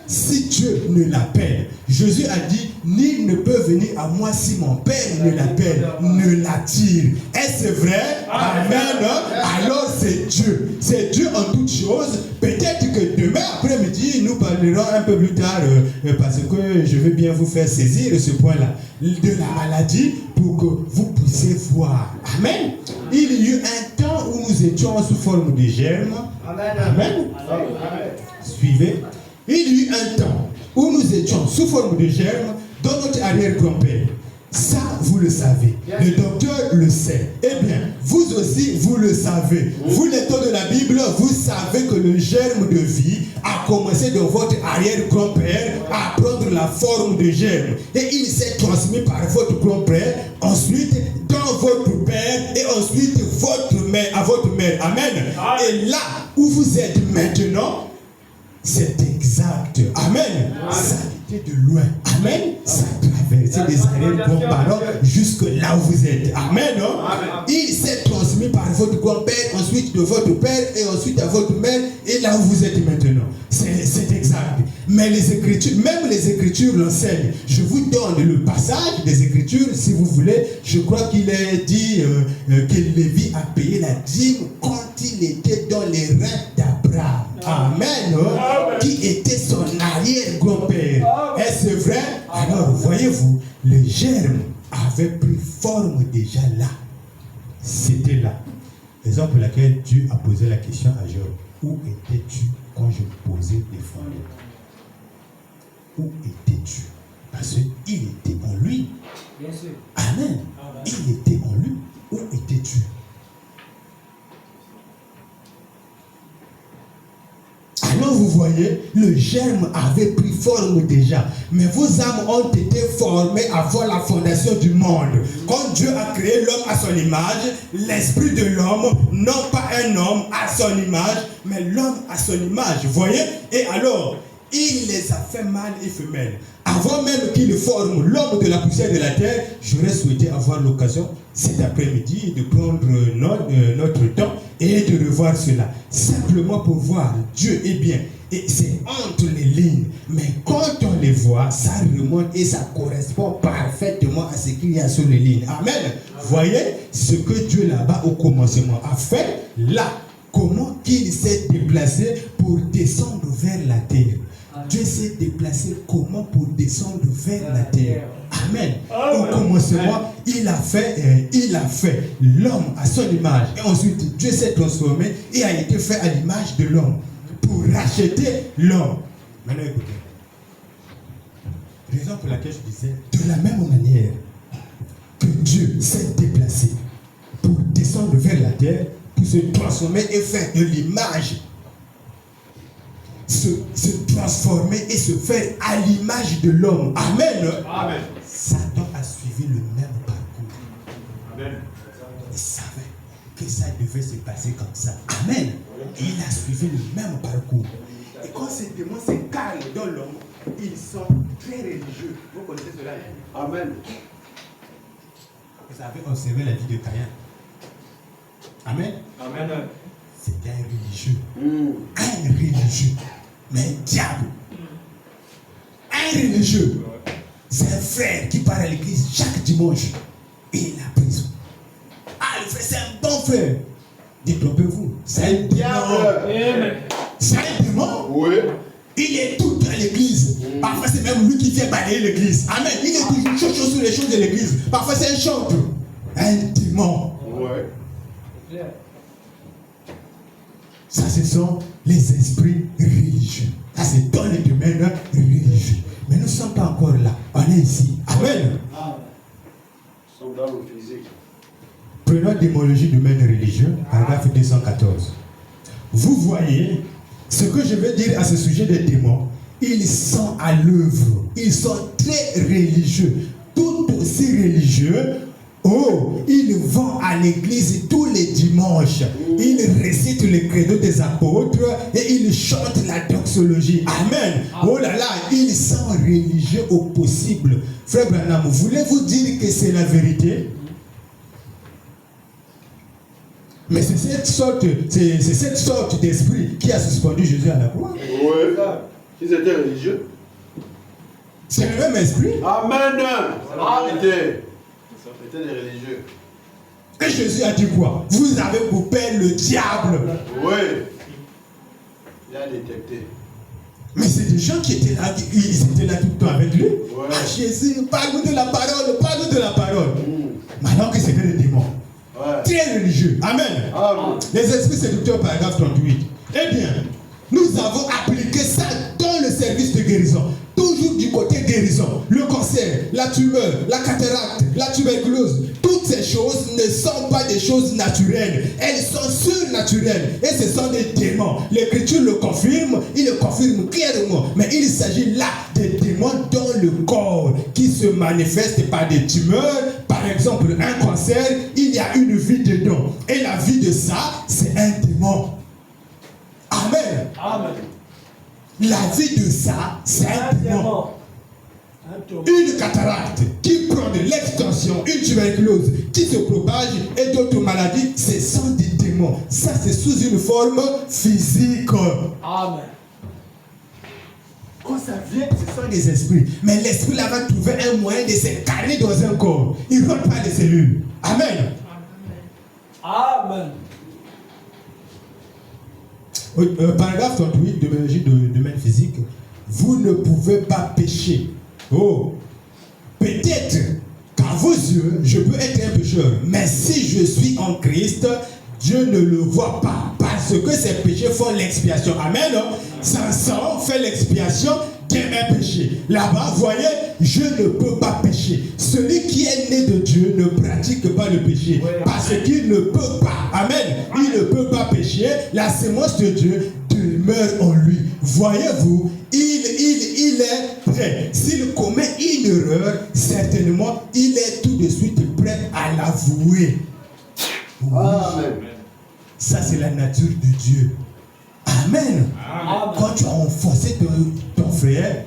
si Dieu ne l'appelle. Jésus a dit, nul ne peut venir à moi si mon Père ne l'appelle, ne l'attire. Est-ce vrai? Amen. Alors c'est Dieu. C'est Dieu en toutes choses. Peut-être que demain après-midi, nous parlerons un peu plus tard, parce que je veux bien vous faire saisir ce point-là, de la maladie, pour que vous puissiez voir. Amen. Il y eut un temps où nous étions sous forme de germes. Amen. Amen. Suivez. Il y eut un temps où nous étions sous forme de germes dans notre arrière-grand-père. Ça, vous le savez. Le docteur le sait. Eh bien, vous aussi, vous le savez. Vous, lecteurs de la Bible, vous savez que le germe de vie a commencé dans votre arrière-grand-père à prendre la forme de germe. Et il s'est transmis par votre grand-père, ensuite dans votre père, et ensuite à votre mère. Amen. Et là où vous êtes maintenant, c'est exact. Amen. Ça était de loin. Amen. Ça a traversé des arrière-grands-parents jusque là où vous êtes. Amen. Il s'est transmis par votre grand-père, ensuite de votre père et ensuite à votre mère et là où vous êtes maintenant. C'est exact. Mais les Écritures, même les Écritures l'enseignent. Je vous donne le passage des Écritures si vous voulez. Je crois qu'il est dit que Lévi a payé la dîme quand il était dans les reins d'Abraham. Amen. Qui était son arrière-grand-père. Est-ce vrai? Alors, voyez-vous, le germe avait pris forme déjà là. C'était là. Raison pour laquelle Dieu a posé la question à Job. Où étais-tu quand je posais des fondements? Où étais-tu? Parce qu'il était en lui. Bien sûr. Amen. Il était en lui. Où étais-tu? Alors vous voyez, le germe avait pris forme déjà. Mais vos âmes ont été formées avant la fondation du monde. Quand Dieu a créé l'homme à son image, l'esprit de l'homme, non pas un homme à son image, mais l'homme à son image. Vous voyez? Et alors, il les a fait mâles et femelles. Avant même qu'il forme l'homme de la poussière de la terre, j'aurais souhaité avoir l'occasion cet après-midi de prendre notre temps et de revoir cela. Simplement pour voir Dieu est bien. Et c'est entre les lignes. Mais quand on les voit, ça remonte et ça correspond parfaitement à ce qu'il y a sur les lignes. Amen. Voyez ce que Dieu là-bas au commencement a fait. Là, comment qu'il s'est déplacé pour descendre vers la terre. Dieu s'est déplacé comment pour descendre vers la terre. Amen. Au commencement, il a fait l'homme à son image. Et ensuite, Dieu s'est transformé et a été fait à l'image de l'homme pour racheter l'homme. Maintenant, écoutez. Raison pour laquelle je disais, de la même manière que Dieu s'est déplacé pour descendre vers la terre, pour se transformer et faire de l'image, se transformer et se faire à l'image de l'homme. Amen. Amen. Satan a suivi le même parcours. Amen. Il savait que ça devait se passer comme ça. Amen. Et il a suivi le même parcours. Et quand ces démons s'incarnent dans l'homme, ils sont très religieux. Vous connaissez cela? Amen. Vous avez observé la vie de Caïn. Amen. Amen. C'était un religieux. Un religieux. Mais un diable. Un religieux. C'est un frère qui part à l'église chaque dimanche. Et il a prison. Ah, le frère, c'est un bon frère. Détrompez-vous. C'est un diable. C'est un démon. Oui. Il est tout dans l'église. Parfois, c'est même lui qui vient balayer l'église. Amen. Il est toujours chaud sur les choses de l'église. Parfois, c'est un chanteur. Un démon. Oui. Ça, ce sont les esprits religieux. Ça, c'est dans les domaines religieux. Mais nous ne sommes pas encore là. On est ici. Amen. Ils sont dans le physique. Prenons démologie du domaine religieux, paragraphe 214. Vous voyez, ce que je veux dire à ce sujet des démons, ils sont à l'œuvre. Ils sont très religieux. Tout aussi religieux. Oh, ils vont à l'église tous les dimanches. Ils récitent le credo des apôtres et ils chantent la doxologie. Amen. Oh là là, ils sont religieux au possible. Frère Branham, voulez-vous dire que c'est la vérité? Mais c'est cette sorte d'esprit qui a suspendu Jésus à la croix. Oui. Ils étaient religieux. C'est le même esprit. Amen. C'est la vérité. C'était des religieux. Et Jésus a dit quoi? Vous avez pour père le diable. Oui. Il a détecté. Mais c'est des gens qui étaient là, ils étaient là tout le temps avec lui. Ouais. Ah, Jésus, parle-nous de la parole, parle-nous de la parole. Maintenant que c'était des démons. Ouais. Très religieux. Amen. Amen. Les esprits séducteurs, paragraphe 38. Eh bien, nous avons appliqué ça dans le service de guérison. Toujours du côté guérison. Le cancer, la tumeur, la cataracte, la tuberculose. Toutes ces choses ne sont pas des choses naturelles. Elles sont surnaturelles. Et ce sont des démons. L'Écriture le confirme. Il le confirme clairement. Mais il s'agit là des démons dans le corps qui se manifestent par des tumeurs. Par exemple, un cancer, il y a une vie dedans. Et la vie de ça, c'est un démon. Amen. Amen. La vie de ça, c'est un démon. Une cataracte qui prend de l'extension, une tuberculose qui se propage et d'autres maladies, ce sont des démons. Ça, c'est sous une forme physique. Amen. Quand ça vient, ce sont des esprits. Mais l'esprit là va trouver un moyen de s'incarner dans un corps. Il ne rentre pas les cellules. Amen. Amen. Paragraphe 38 de biologie de domaine physique. Vous ne pouvez pas pécher. Oh, peut-être qu'à vos yeux, je peux être un pécheur. Mais si je suis en Christ, Dieu ne le voit pas. Parce que ces péchés font l'expiation. Amen. Sans sang fait l'expiation d'un péché. Là-bas, voyez, je ne peux pas pécher. Celui qui est né de Dieu ne pratique pas le péché. Parce qu'il ne peut pas. Amen. Il ne peut pas pécher. La sémence de Dieu demeure en lui. Voyez-vous, il est prêt. S'il commet une erreur, certainement, il est tout de suite prêt à l'avouer. Oui. Amen. Ça, c'est la nature de Dieu. Amen. Amen. Quand tu as enfoncé ton frère,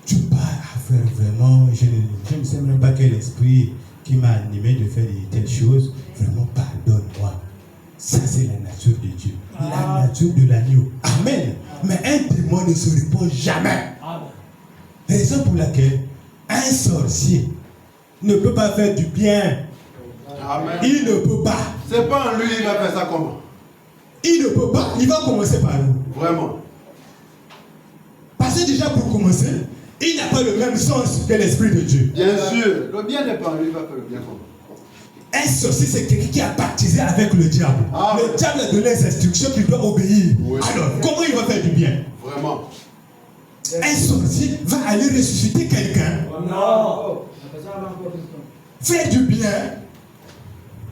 tu pars à faire vraiment, je ne sais même pas quel esprit qui m'a animé de faire de telles choses. Vraiment, pardonne-moi. Ça, c'est la nature de Dieu. La nature de l'agneau. Amen. Mais un démon ne se répond jamais. Amen. Raison pour laquelle un sorcier ne peut pas faire du bien. Amen. Il ne peut pas. C'est pas en lui, il va faire ça comment? Il ne peut pas. Il va commencer par où? Vraiment. Parce que déjà pour commencer, il n'a pas le même sens que l'Esprit de Dieu. Bien sûr. Le bien n'est pas en lui, il va faire le bien comment? Un sorcier, c'est quelqu'un qui a baptisé avec le diable. Ah, le diable a donné les instructions qu'il doit obéir. Oui. Alors, comment il va faire du bien? Vraiment. Un sorcier va aller ressusciter quelqu'un, Non. faire du bien.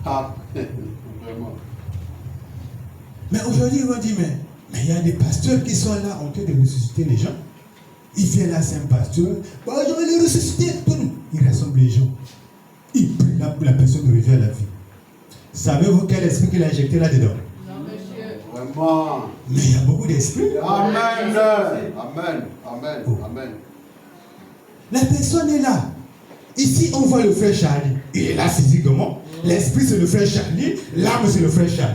Ah. Vraiment. Mais aujourd'hui, on dit, mais il y a des pasteurs qui sont là en train de ressusciter les gens. Il vient là, c'est un pasteur. Bon, je vais les ressusciter. Il rassemble les gens. Il prie là pour la personne de revient à la vie. Savez-vous quel esprit qu'il a injecté là-dedans? Non, monsieur. Vraiment. Mais il y a beaucoup d'esprits. Amen. Amen. Amen. Oh. Amen. La personne est là. Ici, on voit le frère Charlie. Il est là physiquement. L'esprit, c'est le frère Charlie. L'âme, c'est le frère Charlie.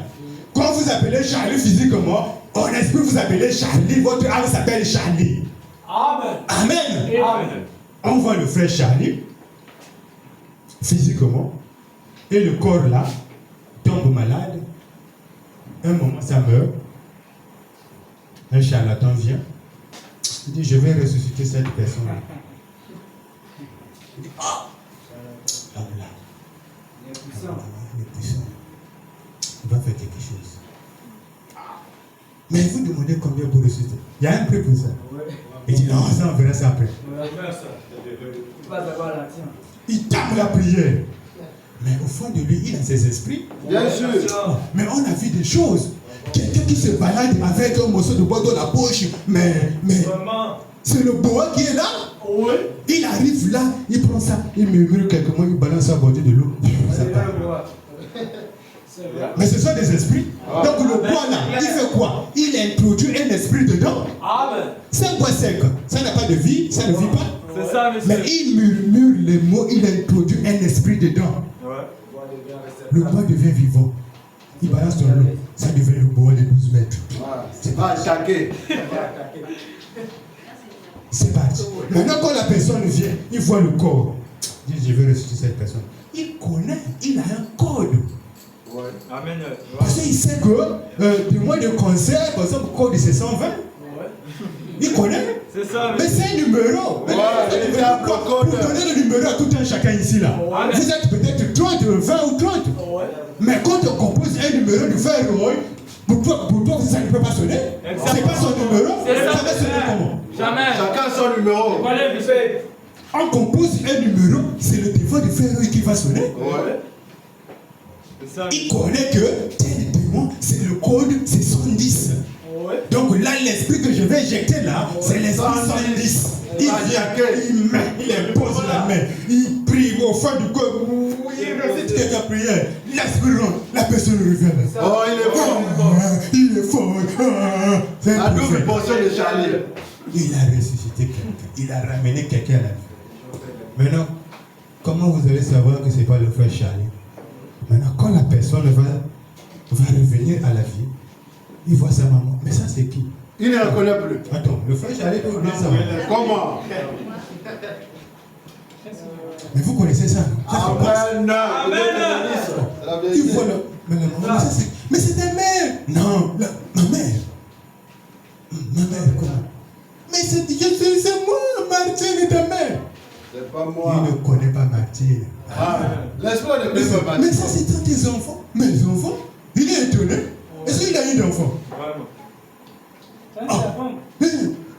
Quand vous appelez Charlie physiquement, en esprit, vous appelez Charlie. Votre âme s'appelle Charlie. Amen. Amen. Amen. On voit le frère Charlie physiquement. Et le corps là tombe malade. Un moment, ça meurt. Un charlatan vient. Il dit, je vais ressusciter cette personne. Il dit, ah, là. Il est puissant. Il va faire quelque chose. Mais vous demandez combien pour ressusciter. Il y a un prix pour ça. Il dit, non, ça on verra ça après. Il tape la prière. Mais au fond de lui, il a ses esprits. Bien sûr. Mais on a vu des choses. Quelqu'un qui se balade avec un morceau de bois dans la poche. Mais c'est le bois qui est là. Oui. Il arrive là, il prend ça, il murmure quelques mots, il balance ça à bord de l'eau. Mais ce sont des esprits. Donc le bois là, il fait quoi? Il introduit un esprit dedans. Amen. C'est un bois sec. Ça n'a pas de vie, ça ne vit pas. C'est ça, monsieur. Mais il murmure les mots, il introduit un esprit dedans. Le bois devient vivant. Il balance dans l'eau. Ça devient le bois de 12 mètres. C'est pas attaqué. C'est parti. Maintenant, quand la personne vient, il voit le corps. Il dit, je vais ressusciter cette personne. Il connaît, il a un code. Ouais. Amen. Parce qu'il sait que du mois de concert, par exemple, le code c'est 120. Il connaît. C'est ça, mais c'est un numéro. Pour donner le numéro à tout un chacun ici là. Vous êtes peut-être 30, 20 ou 30. Mais quand on compose un numéro du frère Roy, pour toi, ça ne peut pas sonner. C'est pas son numéro. Ça va sonner comment? Jamais. Chacun son numéro. On compose un numéro, c'est le défaut du frère Roy qui va sonner. Ouais. Il connaît que tel démon, c'est le code, c'est 110. Donc là, l'esprit que je vais injecter là, c'est l'esprit 110. Il vient, il met, il impose la main, il prie au fond du corps, il récite quelques prières, l'esprit rentre, la personne revient. Oh, il est fort. Il est fort. C'est un La double prophète. portion de Charlie. Il a ressuscité quelqu'un, il a ramené quelqu'un à la vie. Maintenant, comment vous allez savoir que ce n'est pas le frère Charlie? Maintenant, quand la personne va revenir à la vie, il voit sa maman. Mais ça, c'est qui? Il ne reconnaît plus. Attends, le frère Charlie peut oublier sa maman. Comment? Mais vous connaissez ça, non? Ça, c'est pas- Amen. Il voit le... Mais la maman, ça, c'est... Mais c'est ta mère! Non, ma mère. Ma mère, comment? Mais c'est moi, Martine et ta mère. C'est pas moi. Il ne connaît pas Martine. Laisse-moi ne plus pas Mais ça, c'est tant tes enfants. Mes enfants? Il est étonné. Est-ce qu'il a eu d'enfants?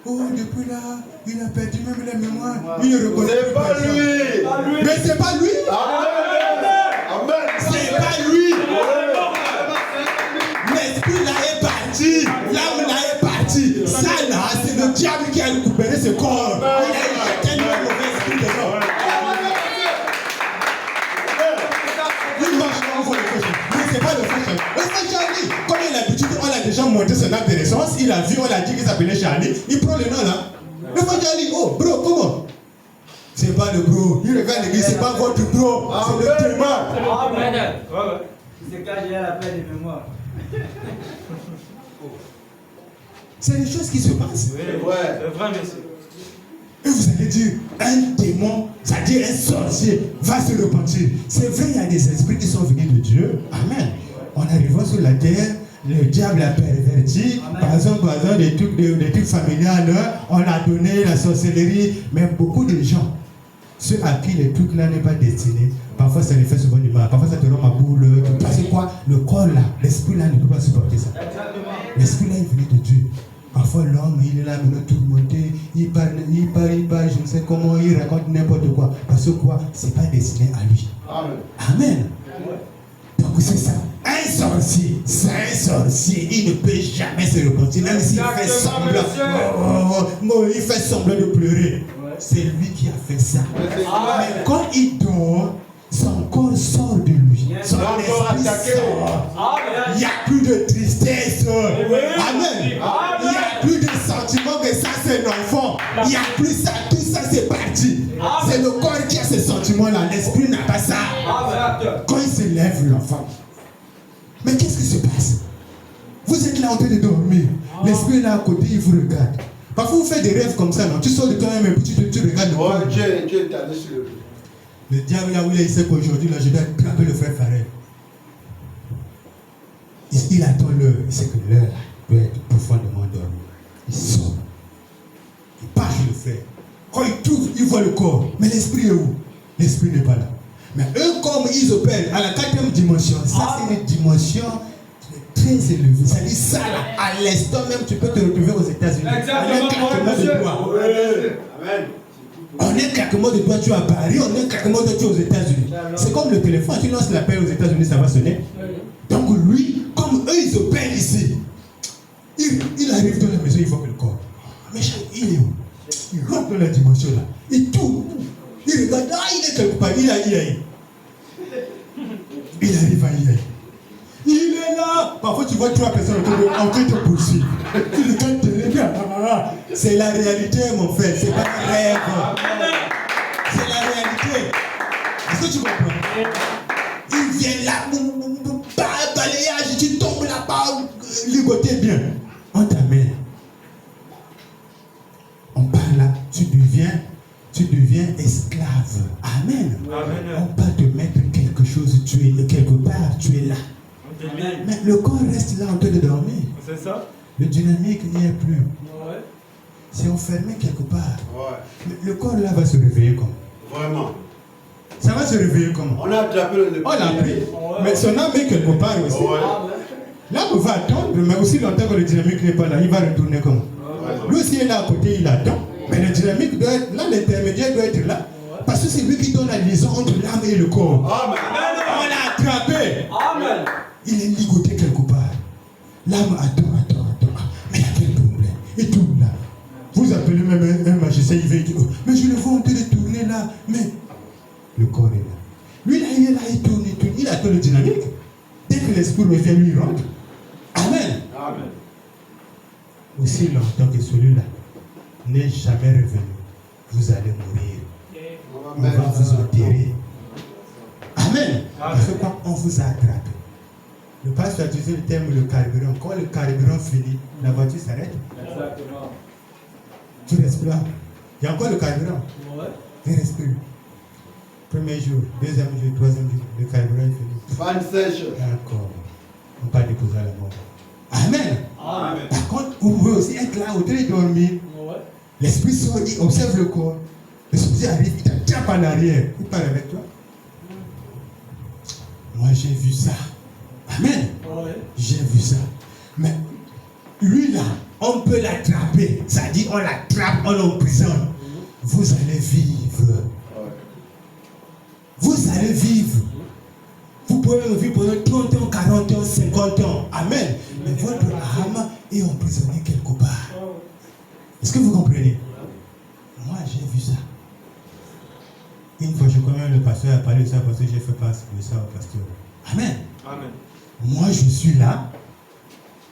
Oh, depuis là, il a perdu même la mémoire. Il ne reconnaît C'est pas personne. lui. Mais c'est pas lui. Amen. C'est pas lui. L'esprit là est parti. L'âme là est partie. Ça là, c'est le diable qui a récupéré ce corps. Il a injecté un mauvais esprit dedans. Il marche là, on voit le frère. Mais c'est pas le frère Charlie. Le frère Charlie, comme il a l'habitude, on a déjà monté son acte de naissance. Il a vu, on a dit qu'il s'appelait Charlie. Il prend le nom là. Le frère Charlie, oh bro, comment? C'est pas le bro. Il regarde l'église, c'est pas votre bro. C'est le témoin. Amen. C'est quand j'ai la peine de mémoire. C'est des choses qui se passent. C'est vrai, monsieur. Et vous allez dire, un démon, c'est-à-dire un sorcier, va se repentir. C'est vrai, il y a des esprits qui sont venus de Dieu. Amen. En arrivant sur la terre, le diable a perverti. Par exemple, des trucs familiales, on a donné la sorcellerie. Mais beaucoup de gens, ceux à qui les trucs là n'est pas destiné, parfois ça les fait souvent du mal. Parfois ça te rend ma boule. Parce que quoi? Le corps là, l'esprit là ne peut pas supporter ça. L'esprit là est venu de Dieu. Parfois l'homme, il est là, il est tourmenté, il parle, je ne sais comment, il raconte n'importe quoi. Parce que quoi? C'est pas destiné à lui. Amen. Amen. Donc c'est ça. Un sorcier, c'est un sorcier. Il ne peut jamais se repentir, même s'il fait semblant. Il fait semblant de pleurer. C'est lui qui a fait ça. Mais quand il dort, son corps sort de lui. Son esprit sort. Il n'y a plus de tristesse. Amen. Il n'y a plus de sentiment que ça c'est l'enfant. Il n'y a plus ça. Tout ça c'est parti. C'est le corps qui a ce sentiment-là. L'esprit n'a pas ça. Quand il se lève, l'enfant. Mais qu'est-ce qui se passe? Vous êtes là en train de dormir. L'esprit est là à côté, il vous regarde. Parfois vous faites des rêves comme ça, non? Tu sors de toi-même et tu regardes le corps. Dieu est allé sur le dos. Le diable là où il sait qu'aujourd'hui là je dois attraper le frère Farel. Il attend l'heure, il sait que l'heure là doit être profondément dormi. Il sort. faire. Quand ils trouvent, ils voient le corps. Mais l'esprit est où? L'esprit n'est pas là. Mais eux, comme ils opèrent à la 4e dimension, ça c'est une dimension très élevée. Ça dit ça là, à l'instant même, tu peux te retrouver aux États-Unis. Exactement. Amen. En un claquement de doigts, tu es à Paris, en un claquement de doigts, tu es aux États-Unis. C'est comme le téléphone, tu lances l'appel aux États-Unis, ça va sonner. Donc lui, comme eux, ils opèrent ici, il arrive dans la maison, il voit que le corps. Mais il est où? Il rentre dans la dimension là. Il tourne. Il regarde, il est quelque part, il arrive à Ilaï. Il est là. Parfois, tu vois 3 personnes en train de te poursuivre. Tu regardes, tu regardes. C'est la réalité, mon frère. C'est pas un rêve. C'est la réalité. Est-ce que tu comprends? Il vient là, balayage, tu tombes là-bas, ligoté bien. On t'amène. On parle là, tu deviens esclave. Amen. Amen. On va te mettre quelque chose, tu es quelque part, tu es là. Amen. Mais le corps reste là en train de dormir. C'est ça? Le dynamique n'y est plus. Ouais. C'est enfermé quelque part. Ouais. Mais le corps là va se réveiller comment? Vraiment. Ça va se réveiller comment? On a attrapé le. On l'a pris. Mais son âme est quelque part aussi. Ouais. L'âme va attendre, mais aussi longtemps que le dynamique n'est pas là, il va retourner comment? Lui aussi il est là à côté, il attend. Mais le dynamique doit être là, l'intermédiaire doit être là. Parce que c'est lui qui donne la liaison entre l'âme et le corps. Amen. On l'a attrapé. Amen. Il est ligoté quelque part. L'âme attend. Mais il y a quel problème? Il tourne là. Vous appelez même un magicien, il veut dire, oh, mais je le vois en train de tourner là. Mais le corps est là. Lui là, il est là, il tourne. Il attend le dynamique. Dès que l'esprit revient, lui il rentre. Amen. Amen. Aussi longtemps que celui-là n'est jamais revenu, vous allez mourir. On va vous enterrer. Amen. Parce que quand on vous a attrapé, le pasteur a utilisé le terme le carburant. Quand le carburant finit, la voiture s'arrête. Exactement. Tu respires. Il y a encore le carburant. Ouais. Tu respires. Premier jour, deuxième jour, troisième jour, le carburant est fini. Fin sèche. D'accord. On va déposer à la mort. Amen. Amen. Par contre, vous pouvez aussi être là, au train de dormir. Ouais. L'esprit sort, il observe le corps. L'esprit arrive, il t'attrape en arrière. Il parle avec toi. Moi, j'ai vu ça. Amen. Ouais. J'ai vu ça. Mais lui là, on peut l'attraper. Ça dit, on l'attrape, on l'emprisonne. Vous allez vivre. Vous allez vivre. Vous pouvez même vivre pendant 30 ans, 40 ans, 50 ans. Amen. Mais votre âme est emprisonnée quelque part. Est-ce que vous comprenez? Moi, j'ai vu ça. Une fois, je connais le pasteur a parlé de ça parce que j'ai fait passer de ça au pasteur. Amen. Amen. Moi, je suis là,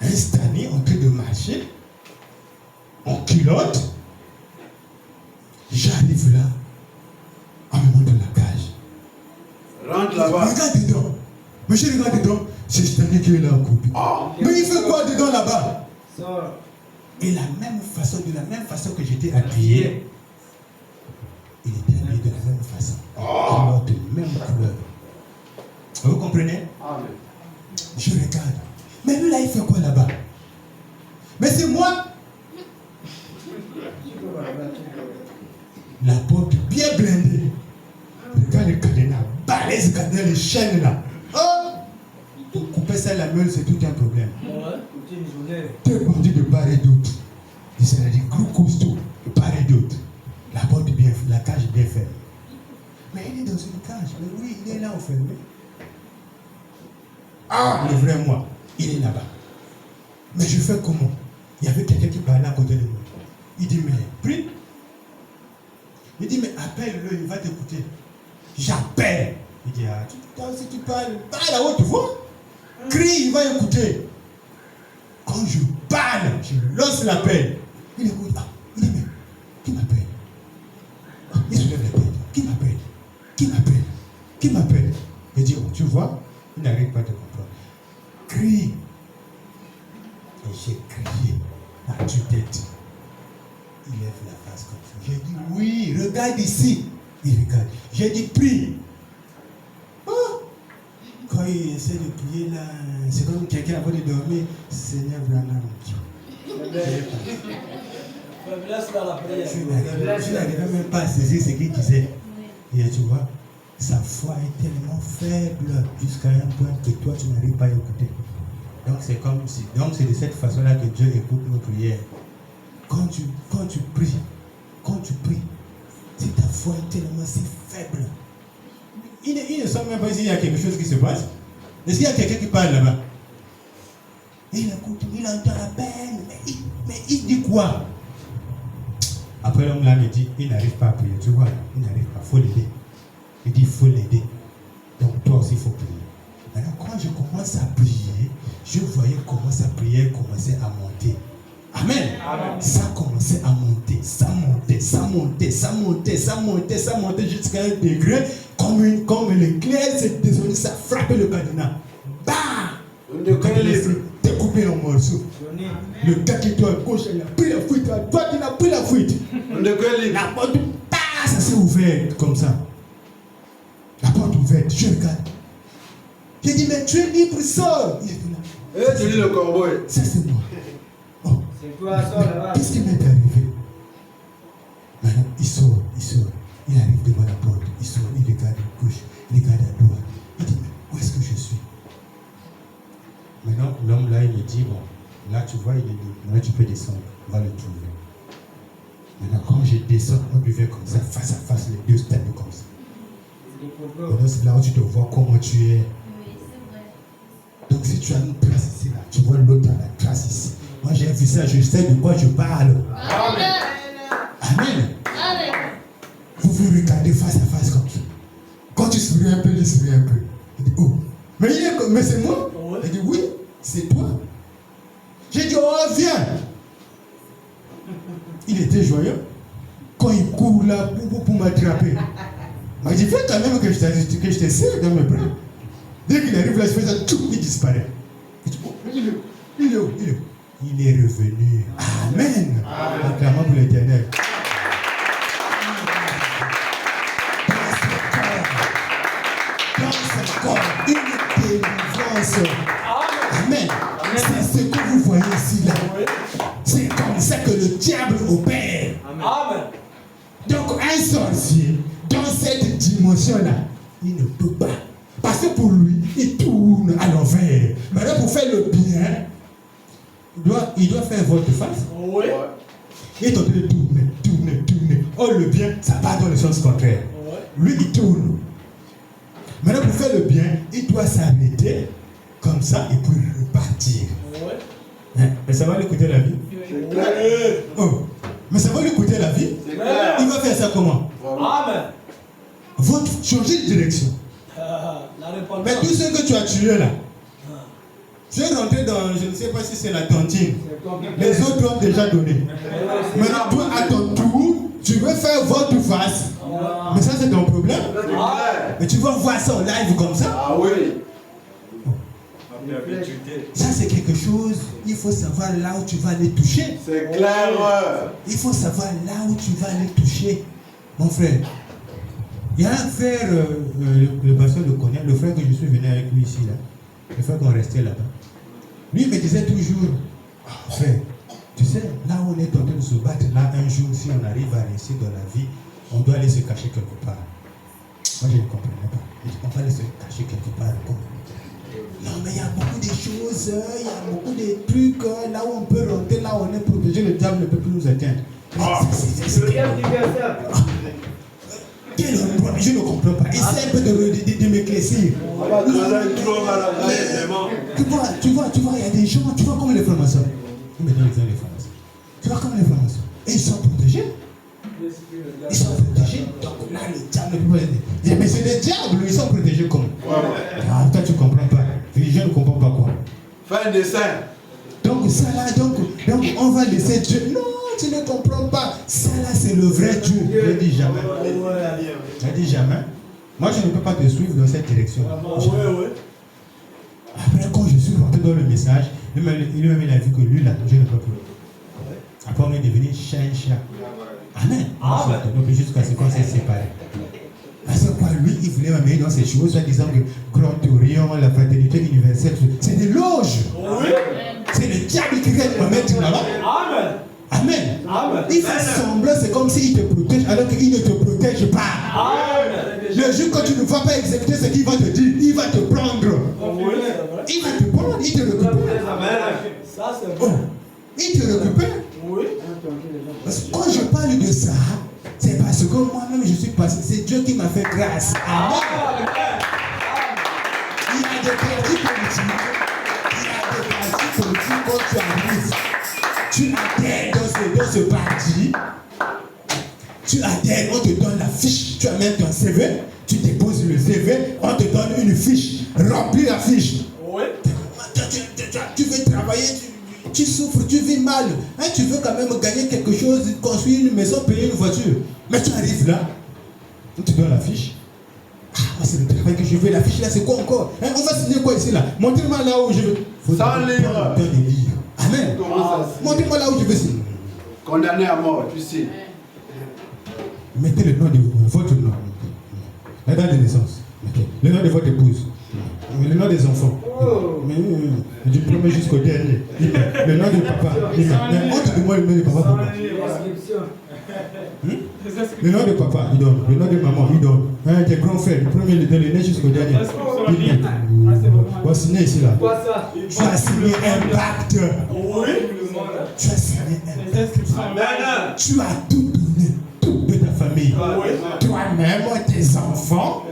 installé, en train de marcher, en culotte. J'arrive là, on me montre la cage. Rentre là-bas. Regarde dedans. Mais je regarde dedans, c'est Stanley qui est là en couple. Mais il fait quoi dedans là-bas? Et de la même façon que j'étais habillé, il était habillé de la même façon. De même couleur. Vous comprenez? Amen. Je regarde. Mais lui là, il fait quoi là-bas? Mais c'est moi. La porte bien blindée. Regarde le cadenas, balèze le cadenas, les chaînes là. Oh! Pour couper ça la meule, c'est tout un problème. Deux bandits de part et d'autre. C'est des gros costauds de part et d'autre. La porte bien, la cage bien fermée. Mais il est dans une cage. Mais oui, il est là enfermé. Ah, le vrai moi, il est là-bas. Mais je fais comment? Il y avait quelqu'un qui parlait à côté de moi. Il dit, mais prie. Il dit, mais appelle-le, il va t'écouter. J'appelle. Il dit, ah, toi aussi tu parles à haute voix. Crie, il va écouter. Quand je parle, je lance l'appel. Il écoute. Ah, il dit, mais qui m'appelle? Ah, il se lève la tête. Qui m'appelle? Qui m'appelle? Qui m'appelle? Il dit, oh, tu vois, il n'arrive pas à te comprendre. Crie. Et j'ai crié à tue-tête. Il lève la face comme ça. J'ai dit, oui, regarde ici. Il regarde. J'ai dit, prie. Oh. Quand il essaie de prier là, c'est comme quelqu'un avant de dormir. Seigneur, vraiment. faiblesse dans la prière. Je n'arrivais même pas à saisir ce qu'il disait. Et tu vois, sa foi est tellement faible jusqu'à un point que toi, tu n'arrives pas à écouter. Donc, c'est comme si. Donc, c'est de cette façon-là que Dieu écoute nos prières. Quand tu pries, si ta foi est tellement si faible, il ne sent même pas s'il y a quelque chose qui se passe. Est-ce qu'il y a quelqu'un qui parle là-bas? Il écoute, il entend la peine, mais il dit quoi? Après l'homme là me dit, il n'arrive pas à prier, tu vois, il n'arrive pas, il faut l'aider. Il dit, il faut l'aider. Donc toi aussi, il faut prier. Alors quand je commence à prier, je voyais comment sa prière commençait à monter. Amen. Amen. Ça commençait à monter, ça montait jusqu'à un degré, comme l'éclair s'est désolé, ça frappait le cadenas. Bam! Le cadenas s'est découpé en morceaux. Le gars qui était à gauche, il a pris la fuite, à droite, il a pris la fuite. La porte, ça s'est ouverte comme ça. La porte ouverte, je regarde. J'ai dit, mais tu es libre, sors. Il était là. Tu dis le corbeau. Ça c'est moi. Oh. C'est toi, sors là-bas. Qu'est-ce qui m'est arrivé? Maintenant, il sort. Il arrive devant la porte. Il sort, il regarde à gauche, il regarde à droite. Il dit, mais où est-ce que je suis? Maintenant, l'homme là, il me dit, bon, là tu vois, il est libre. Maintenant, tu peux descendre. On va le trouver. Maintenant, quand je descends, on buvait comme ça, face à face, les deux stades comme ça. Maintenant, c'est là où tu te vois comment tu es. Oui, c'est vrai. Donc, si tu as une trace ici, là, tu vois l'autre dans la trace ici. Moi, j'ai vu ça, je sais de quoi je parle. Amen. Amen. Amen. Vous vous regardez face à face comme ça. Quand tu souris un peu, il sourit un peu. Il dit, oh, mais c'est moi? Il dit, oui, c'est toi. J'ai dit, oh, viens. Il était joyeux. Quand il court là pour m'attraper. Il dit, viens quand même que je te serre dans mes bras. Dès qu'il arrive là, je fais ça, il disparaît. Il dit, oh, il est où? Il est revenu. Amen. Acclamons pour l'Éternel. Dans ce corps, une délivrance. Amen. C'est ce que vous voyez ici là. C'est comme ça que le diable opère. Amen. Donc un sorcier, dans cette dimension-là, il ne peut pas. Parce que pour lui, il tourne à l'envers. Maintenant, pour faire le bien, il doit faire volte-face. Oui. Il est en train de tourner. Oh, le bien, ça part dans le sens contraire. Lui, il tourne. Maintenant, pour faire le bien, il doit s'arrêter comme ça et puis repartir. Hein? Mais ça va lui coûter la vie. C'est clair. Oh. Mais ça va lui coûter la vie. C'est clair. Il va faire ça comment? Amen. Changer de direction. La réponse. Mais tout ce que tu as tué là, tu es rentré dans, je ne sais pas si c'est la cantine. Les autres ont déjà donné. Maintenant, toi, à ton tour, tu veux faire votre face. Mais ça, c'est ton problème. C'est clair. Mais tu vas voir ça en live comme ça. Ah oui. Ça, c'est quelque chose, il faut savoir là où tu vas aller toucher. C'est clair. Il faut savoir là où tu vas aller toucher. Mon frère, il y a un frère, le pasteur le connaît, le frère que je suis venu avec lui ici, là. Le frère qu'on restait là-bas. Lui, il me disait toujours, frère, tu sais, là où on est en train de se battre, là, un jour, si on arrive à réussir dans la vie, on doit aller se cacher quelque part. Moi, je ne comprenais pas. On va aller se cacher quelque part. Non, mais il y a beaucoup de choses, il y a beaucoup de trucs, là où on peut rentrer, là où on est protégé, le diable ne peut plus nous atteindre. Quel endroit? Je ne comprends pas. Essaye un peu de m'éclaircir. Tu vois, il y a des gens, tu vois comme les francs-maçons. Ils me donnent les francs-maçons. Tu vois comme les francs-maçons. Et ils sont protégés. Ils sont protégés. Donc là, le diable ne peut pas aider. Mais c'est des diables, ils sont protégés comment? Ah, toi, tu ne comprends pas. Je ne comprends pas quoi. Fais un dessin. Donc ça là, donc on va laisser Dieu. Non, tu ne comprends pas. Ça là, c'est le vrai Dieu. Je ne dis jamais. Je ne dis jamais. Moi, je ne peux pas te suivre dans cette direction. Après, quand je suis rentré dans le message, lui-même il a vu que lui là, je ne peux plus. Après, on est devenu chien. Amen. Donc jusqu'à ce qu'on s'est séparés. Parce que quoi, lui, il voulait m'amener dans ces choses, en disant que Grand Orion, la fraternité universelle, c'est des loges. C'est le diable qui vient de me mettre là-bas. Amen. Amen. Il fait semblant, c'est comme s'il te protège alors qu'il ne te protège pas. Amen. Le jour quand tu ne vas pas exécuter ce qu'il va te dire, il va te prendre. Oui, c'est vrai. Il va te prendre, il te récupère. Amen. Ça, c'est Oh, bon. il te récupère. Oui. Parce que quand je parle de ça, c'est parce que moi-même je suis passé. C'est Dieu qui m'a fait grâce. Amen. Il y a des partis politiques. Il y a des partis politiques quand tu arrives. Tu adhères dans ce parti. Tu adhères, on te donne la fiche. Tu amènes ton CV. Tu déposes le CV. On te donne une fiche. Remplis la fiche. Oui. Tu veux travailler, tu souffres, tu vis mal. Hein, tu veux quand même gagner quelque chose, construire une maison, payer une voiture. Mais tu arrives là, on te donne la fiche. Ah, c'est le travail que je veux. La fiche là, c'est quoi encore? Hein, on va signer quoi ici là? Montrez-moi là où je veux. Sans lire. Des livres. Amen. Montrez-moi là où je veux signer. Condamné à mort, tu sais. Mettez le nom de votre nom. La date de naissance. Okay. Le nom de votre épouse. Le nom des enfants. Du premier jusqu'au dernier. Le nom de papa. On te demande le nom de papa pour moi. Le nom de papa, il donne. Le nom de maman, il donne. Tes grands frères, le premier, le dernier jusqu'au dernier. On va signer ici là. Tu as signé un pacte. Tu as signé un pacte. Tu as tout donné, tout de ta famille. Toi-même, tes enfants.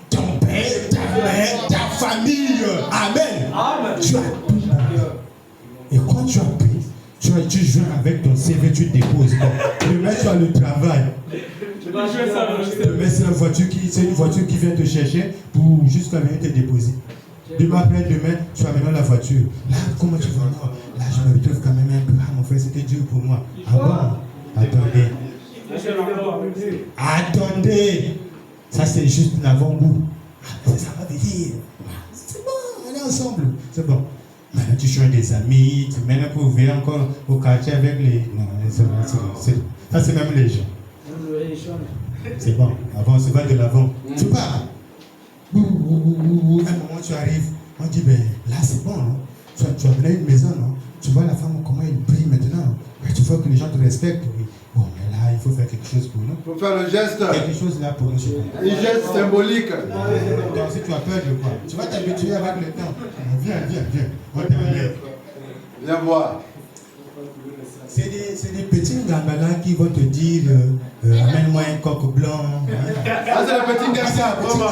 Ton père, ta mère, ta famille. Amen. Amen. Tu as tout donné. Et quand tu as pris, tu viens avec ton CV, tu déposes. Demain, tu as le travail. Demain, c'est une voiture qui vient te chercher pour jusqu'à venir te déposer. Demain, après-demain, tu as maintenant la voiture. Là, comment tu vas? Non, là, je me retrouve quand même un peu. Ah, mon frère, c'était dur pour moi. Ah bon? Attendez. Attendez. Ça, c'est juste l'avant-goût. Ça va venir. C'est bon, on est ensemble. C'est bon. Maintenant, tu changes des amis. Maintenant, pour venir encore au quartier avec les. Non, ça, c'est même les gens. C'est bon. Avant, c'est pas de l'avant. Tu pars. À un moment, tu arrives. On dit, ben là, c'est bon, non? Tu as mené une maison, non? Tu vois la femme, comment elle brille maintenant. Tu vois que les gens te respectent. Oui. Bon, mais là, il faut faire quelque chose pour nous. Il faut faire le geste. Quelque chose là pour nous. Un geste symbolique. Donc, si tu as peur de quoi? Tu vas t'habituer avec le temps. Viens. On t'amène. Viens voir. C'est des petits gambalans qui vont te dire amène-moi un coq blanc. Ah, c'est le petit garçon, vraiment.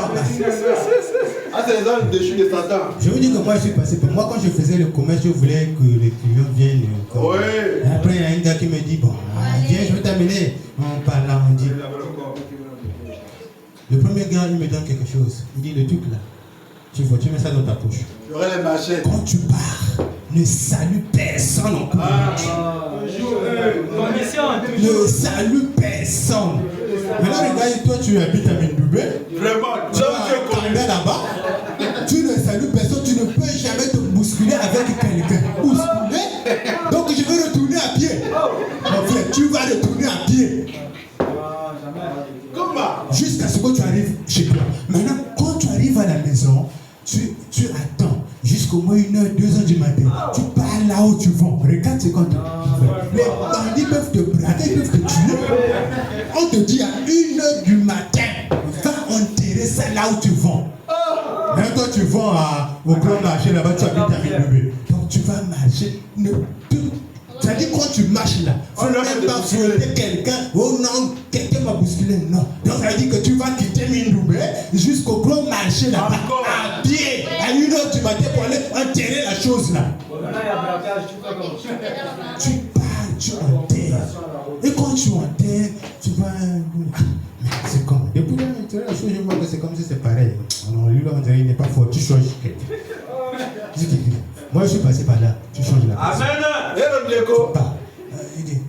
Ah, c'est les hommes déchus de Satan. Je vous dis que moi, je suis passé. Moi, quand je faisais le commerce, je voulais que les clients viennent. Oui. Et après, il y a un gars qui me dit bon, viens, je vais t'amener. On parle là, on dit. Le premier gars, il me donne quelque chose. Il dit le truc là. Tu vois, tu mets ça dans ta poche. J'aurais les marchés. Quand tu pars, ne salue personne en ne salue personne. Maintenant, regarde, toi, tu habites à Mindoubé. Vraiment, tu as là-bas. Tu ne salues personne, tu ne peux jamais te bousculer avec quelqu'un. Bousculer. Donc, je vais retourner à pied. En fait, tu vas retourner à pied. Comment? Jusqu'à ce que tu arrives chez toi. Maintenant, quand tu arrives à la maison, tu attends jusqu'au moins 1h, 2h du matin. Tu pars là où tu vas. Regarde ce qu'on te dit. Les bandits peuvent te braquer, ils peuvent te tuer. On te dit à 1h du matin, va enterrer ça là où tu vas. Même toi, tu vas au grand marché là-bas, tu habites à Mindoubé. Donc tu vas marcher. C'est-à-dire quand tu marches là, il ne faut même pas fouetter quelqu'un. Oh non, quelqu'un m'a bousculé. Non. Donc ça veut dire que tu vas quitter Mindoubé jusqu'au grand marché là-bas, à pied, à 1h du matin pour aller enterrer la chose là. Tu pars, tu enterres. Et quand tu enterres, tu vas. Mais c'est comme. Depuis là, la chose, je vois que c'est comme si c'est pareil. Non, lui là, on dirait qu'il n'est pas fort. Tu changes quelqu'un. Moi, je suis passé par là. Tu changes la personne. Amen. Et le déco. Il dit.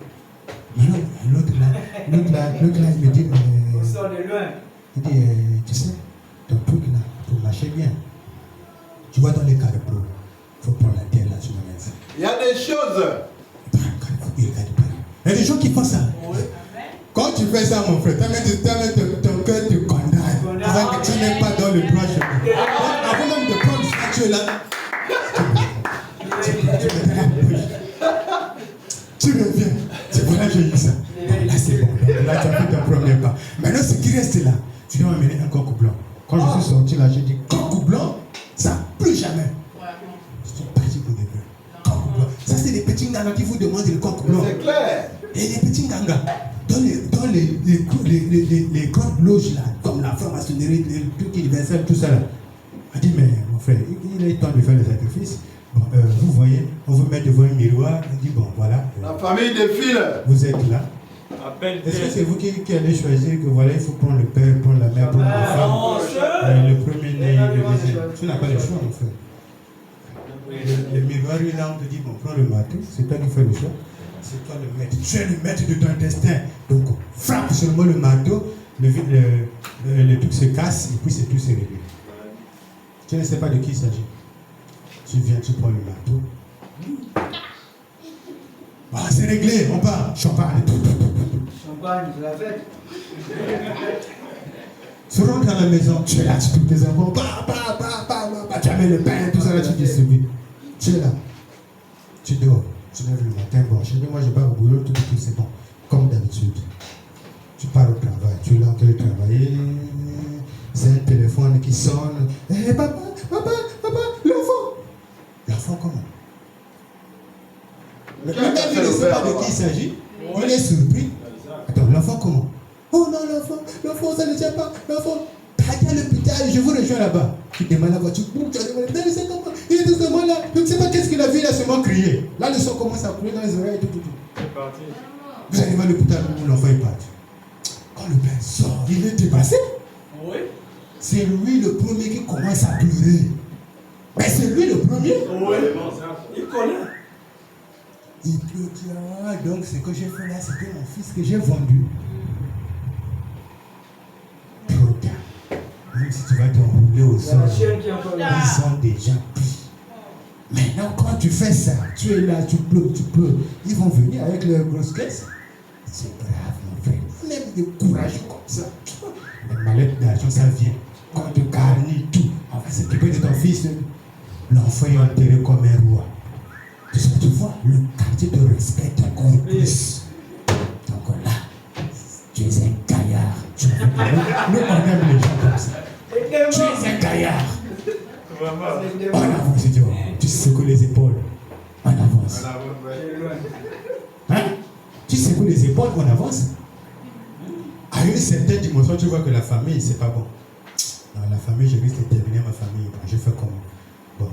L'autre là, il me dit. Il dit, tu sais, ton truc là, pour marcher bien, tu vois dans les carrefours, il faut prendre la terre là, tu me mets ça. Il y a des choses. Il y a des gens qui font ça. Quand tu fais ça, mon frère, ton cœur te condamne. Avant que tu n'es pas dans le droit chemin. Avant même de prendre ça, tu es là. Tu reviens. j'ai eu ça. Bon, là, c'est bon. Donc, là, tu as fait ton premier pas. Maintenant, ce qui reste là, tu dois m'amener un coq blanc. Quand je suis sorti là, j'ai dit coq blanc, ça, plus jamais. Je suis parti pour des vœux. Coq blanc. Ça, c'est des petits gangas qui vous demandent le coq blanc. C'est clair. Et les petits gangas, dans les grandes loges là, comme la franc-maçonnerie, les trucs universels, tout ça là. On dit, mais mon frère, il est temps de faire le sacrifice. Bon, vous voyez, on vous met devant un miroir, on dit, bon, voilà. La famille défile. Vous êtes là. Appelle Est-ce que c'est vous qui allez choisir que voilà, il faut prendre le père, prendre la mère, prendre la femme, le premier-né, le deuxième. Tu n'as pas le choix, mon frère. Le miroir, là, on te dit, bon, prends le marteau, c'est toi qui fais le choix. C'est toi le maître. Tu es le maître de ton destin. Donc, frappe seulement le marteau, le truc se casse et puis c'est tout, c'est réglé. Tu ne sais pas de qui il s'agit. Tu viens, tu prends le marteau. Ah, c'est réglé, on part. Champagne. Champagne, c'est la fête. Tu rentres dans la maison, tu es là, tu touches tes enfants. Tu amènes le pain, tout ça là, tu distribues. Tu es là. Tu dors. Tu lèves le matin, bon, je dis, moi je pars au boulot, tout c'est bon. Comme d'habitude. Tu pars au travail, tu es là en train de travailler. C'est un téléphone qui sonne. Hé, papa, l'enfant. L'enfant comment? Le gars, il ne sait pas de qui il s'agit. Il est surpris. Attends, l'enfant comment? Oh non, l'enfant, ça ne tient pas. L'enfant, t'as à l'hôpital, je vous rejoins là-bas. Tu démarres la voiture, tu as demandé, c'est comment? Il est tout seulement là. Je ne sais pas qu'est-ce qu'il a vu, il a seulement crié. Là, le son commence à couler dans les oreilles, tout. C'est parti. Vous arrivez à l'hôpital, l'enfant est parti. Quand le père sort, il est dépassé. Oui. C'est lui le premier qui commence à pleurer. Mais c'est lui le premier. Oui. Il connaît. Il pleut, ah, donc ce que j'ai fait là, c'était mon fils que j'ai vendu. Trop tard. Même si tu vas t'enrouler au sol, La chienne qui est encore là. ils sont déjà pris. Maintenant, quand tu fais ça, tu es là, tu pleures. Ils vont venir avec leurs grosses caisses. C'est grave, mon frère. Même des courageux comme ça. La mallette d'argent, ça vient. Quand tu garnis tout, on va s'occuper de ton fils. L'enfant est enterré comme un roi. Tu vois, le quartier te respecte encore plus. Donc là, tu es un gaillard. Nous, on aime les gens comme ça. Tu es un gaillard. En avance, Dieu. Tu secoues les épaules. En avance. Hein? Tu secoues les épaules, on avance. À une certaine dimension, tu vois que la famille, c'est pas bon. Dans la famille, je risque de terminer ma famille. Bon, je fais comment? Bon,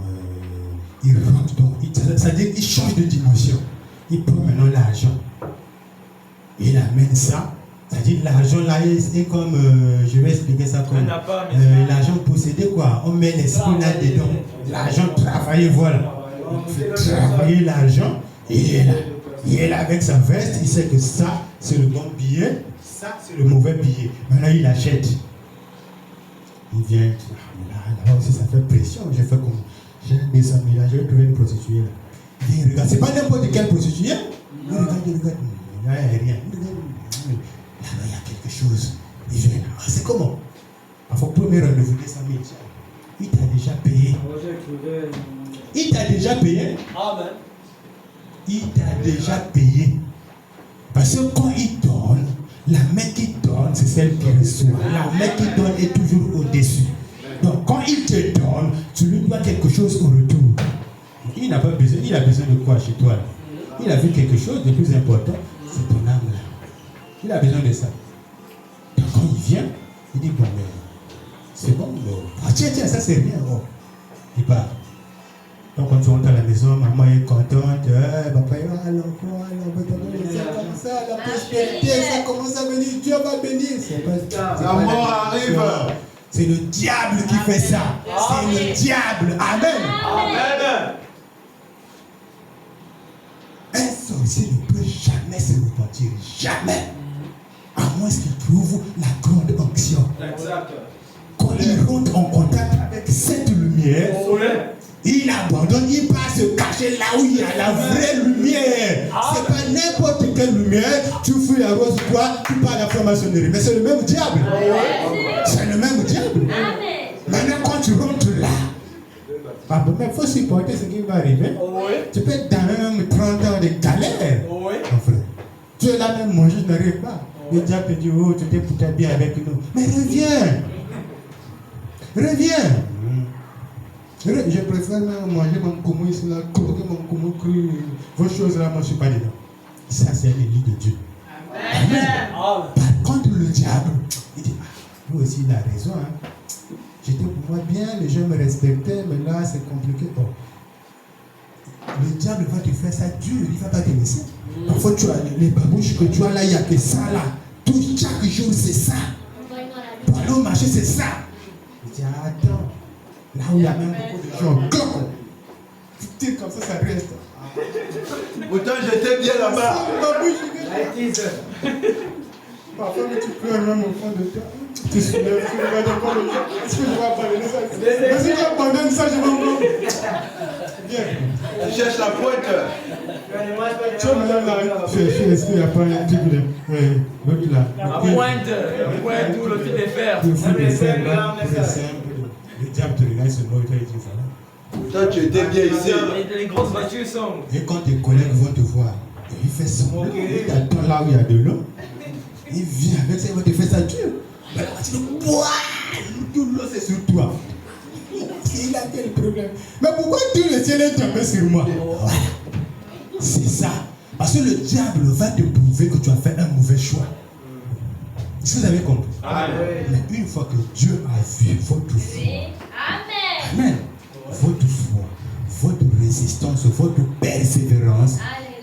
il rentre donc, c'est-à-dire qu'il change de dimension. Il prend maintenant l'argent. Il amène ça. C'est-à-dire l'argent là est comme, je vais expliquer ça comme l'argent possédé quoi. On met l'esprit là-dedans. L'argent travaillé, voilà. Il fait travailler l'argent. Il est là. Il est là avec sa veste. Il sait que ça, c'est le bon billet. Ça, c'est le mauvais billet. Maintenant, il achète. Il vient. Là aussi, ça fait pression. J'ai fait comme. J'ai 200 000 là, je vais trouver une prostituée là. Il regarde, c'est pas n'importe quelle prostituée. Il regarde. Il n'y a rien. Là, il y a quelque chose. Il vient là. Ah, c'est comment? Enfin, premier rendez-vous, 200 000. Il t'a déjà payé. Il t'a déjà payé. Amen. Il t'a déjà payé. Parce que quand il donne, la main qui donne, c'est celle qui reçoit. La main qui donne est toujours au-dessus. Donc quand il te donne, tu lui dois quelque chose au retour. Il n'a pas besoin, il a besoin de quoi chez toi là? Il a vu quelque chose de plus important, c'est ton âme là. Il a besoin de ça. Donc quand il vient, il dit bon mais c'est bon, mais ah, tiens, ça c'est rien. Oh. Il part. Donc quand tu rentres à la maison, maman est contente, papa est là, l'enfant, comme ça, la prospérité, ça commence à venir, Dieu va bénir. C'est pas, la mort arrive. C'est le diable qui fait ça. C'est le diable. Amen. Amen. Un sorcier ne peut jamais se repentir. Jamais. À moins qu'il trouve la grande onction. Exact. Quand il rentre en contact avec cette lumière, il abandonne, il part se cacher là où il y a la vraie lumière. C'est pas n'importe quelle lumière. Tu fouilles la rose, toi, tu pars à la franc-maçonnerie. Mais c'est le même diable. C'est le même diable. Maintenant, quand tu rentres là, mais il faut supporter ce qui va arriver. Tu peux être dans même 30 ans de galère. Mon frère. Tu es là même manger, je n'arrive pas. Le diable te dit, oh, tu t'es pourtant bien avec nous. Mais reviens. Reviens. Je préfère même manger mon koumou ici, là, croquer mon koumou cru. Vos choses là, moi je ne suis pas dedans. Ça, c'est l'élite de Dieu. Amen. Par contre, le diable, il dit, lui aussi, il a raison. Hein. J'étais pour moi bien, les gens me respectaient, mais là, c'est compliqué. Bon. Le diable va te faire ça dur, il ne va pas te laisser. Parfois, tu as les babouches que tu as là, il n'y a que ça là. Tout chaque jour, c'est ça. Pour aller au marché, c'est ça. Il dit, attends. Là où il y a même beaucoup de gens, comme ça, ça reste. Pourtant, j'étais bien là-bas. Parfois, tu pleures même au fond de toi. Tu soulèves, tu regardes encore le temps. Est-ce que je vais abandonner ça? Mais si tu abandonnes ça, je vais encore. Viens. Tu cherches la pointe. Tu vois, madame, là, je suis resté, il n'y a pas un truc là. L'autre là. La pointe où le fil est fer. Le fil est fer, là, c'est simple. Le diable te regarde sur moi, il te dit voilà. Pourtant, tu étais bien ici. Les grosses voitures sont. Et quand tes collègues vont te voir, il fait semblant, il t'attend là où il y a de l'eau. Il vient avec ça, il va te faire ça dur. Mais là, tu dis, bois, tout l'eau c'est sur toi. Il a quel problème? Mais pourquoi tout le ciel est tombé sur moi? Voilà. C'est ça. Parce que le diable va te prouver que tu as fait un mauvais choix. Est-ce que vous avez compris? Amen. Mais une fois que Dieu a vu votre foi, Amen, votre foi, votre résistance, votre persévérance,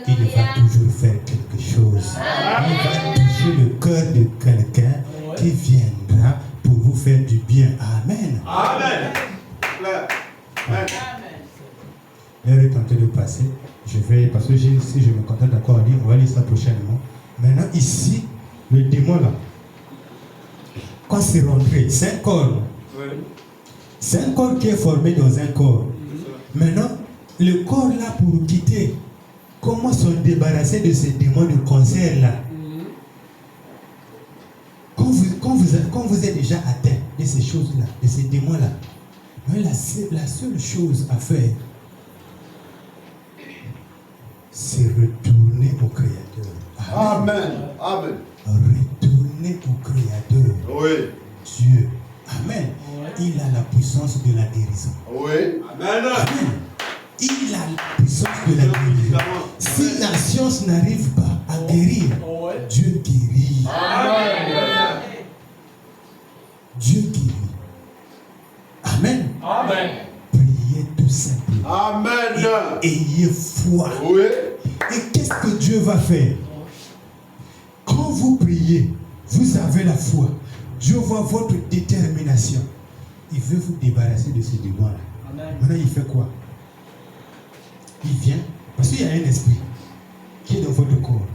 il va toujours faire quelque chose. Il va toucher le cœur de quelqu'un qui viendra pour vous faire du bien. Amen. Amen. Amen. L'heure est tentée de passer. Je vais, parce que si je me contente encore à lire, on va lire ça prochainement. Maintenant, ici, le démon là, quand c'est rentré, c'est un corps. C'est un corps qui est formé dans un corps. Maintenant, le corps là, pour quitter, comment se débarrasser de ces démons de cancer là? Quand vous êtes déjà atteint de ces choses là, de ces démons là, la seule chose à faire, c'est retourner au Créateur. Amen. Amen. Retourner au Créateur. Oui. Dieu. Amen. Il a la puissance de la guérison. Oui. Amen. Amen. Il a la puissance de la guérison. Si la science n'arrive pas à guérir, Dieu guérit. Amen. Dieu guérit. Amen. Amen. Priez tout simplement. Amen. Et ayez foi. Oui. Et qu'est-ce que Dieu va faire? Quand vous priez, vous avez la foi. Dieu voit votre détermination. Il veut vous débarrasser de ces démons-là. Maintenant, il fait quoi? Il vient, parce qu'il y a un esprit qui est dans votre corps.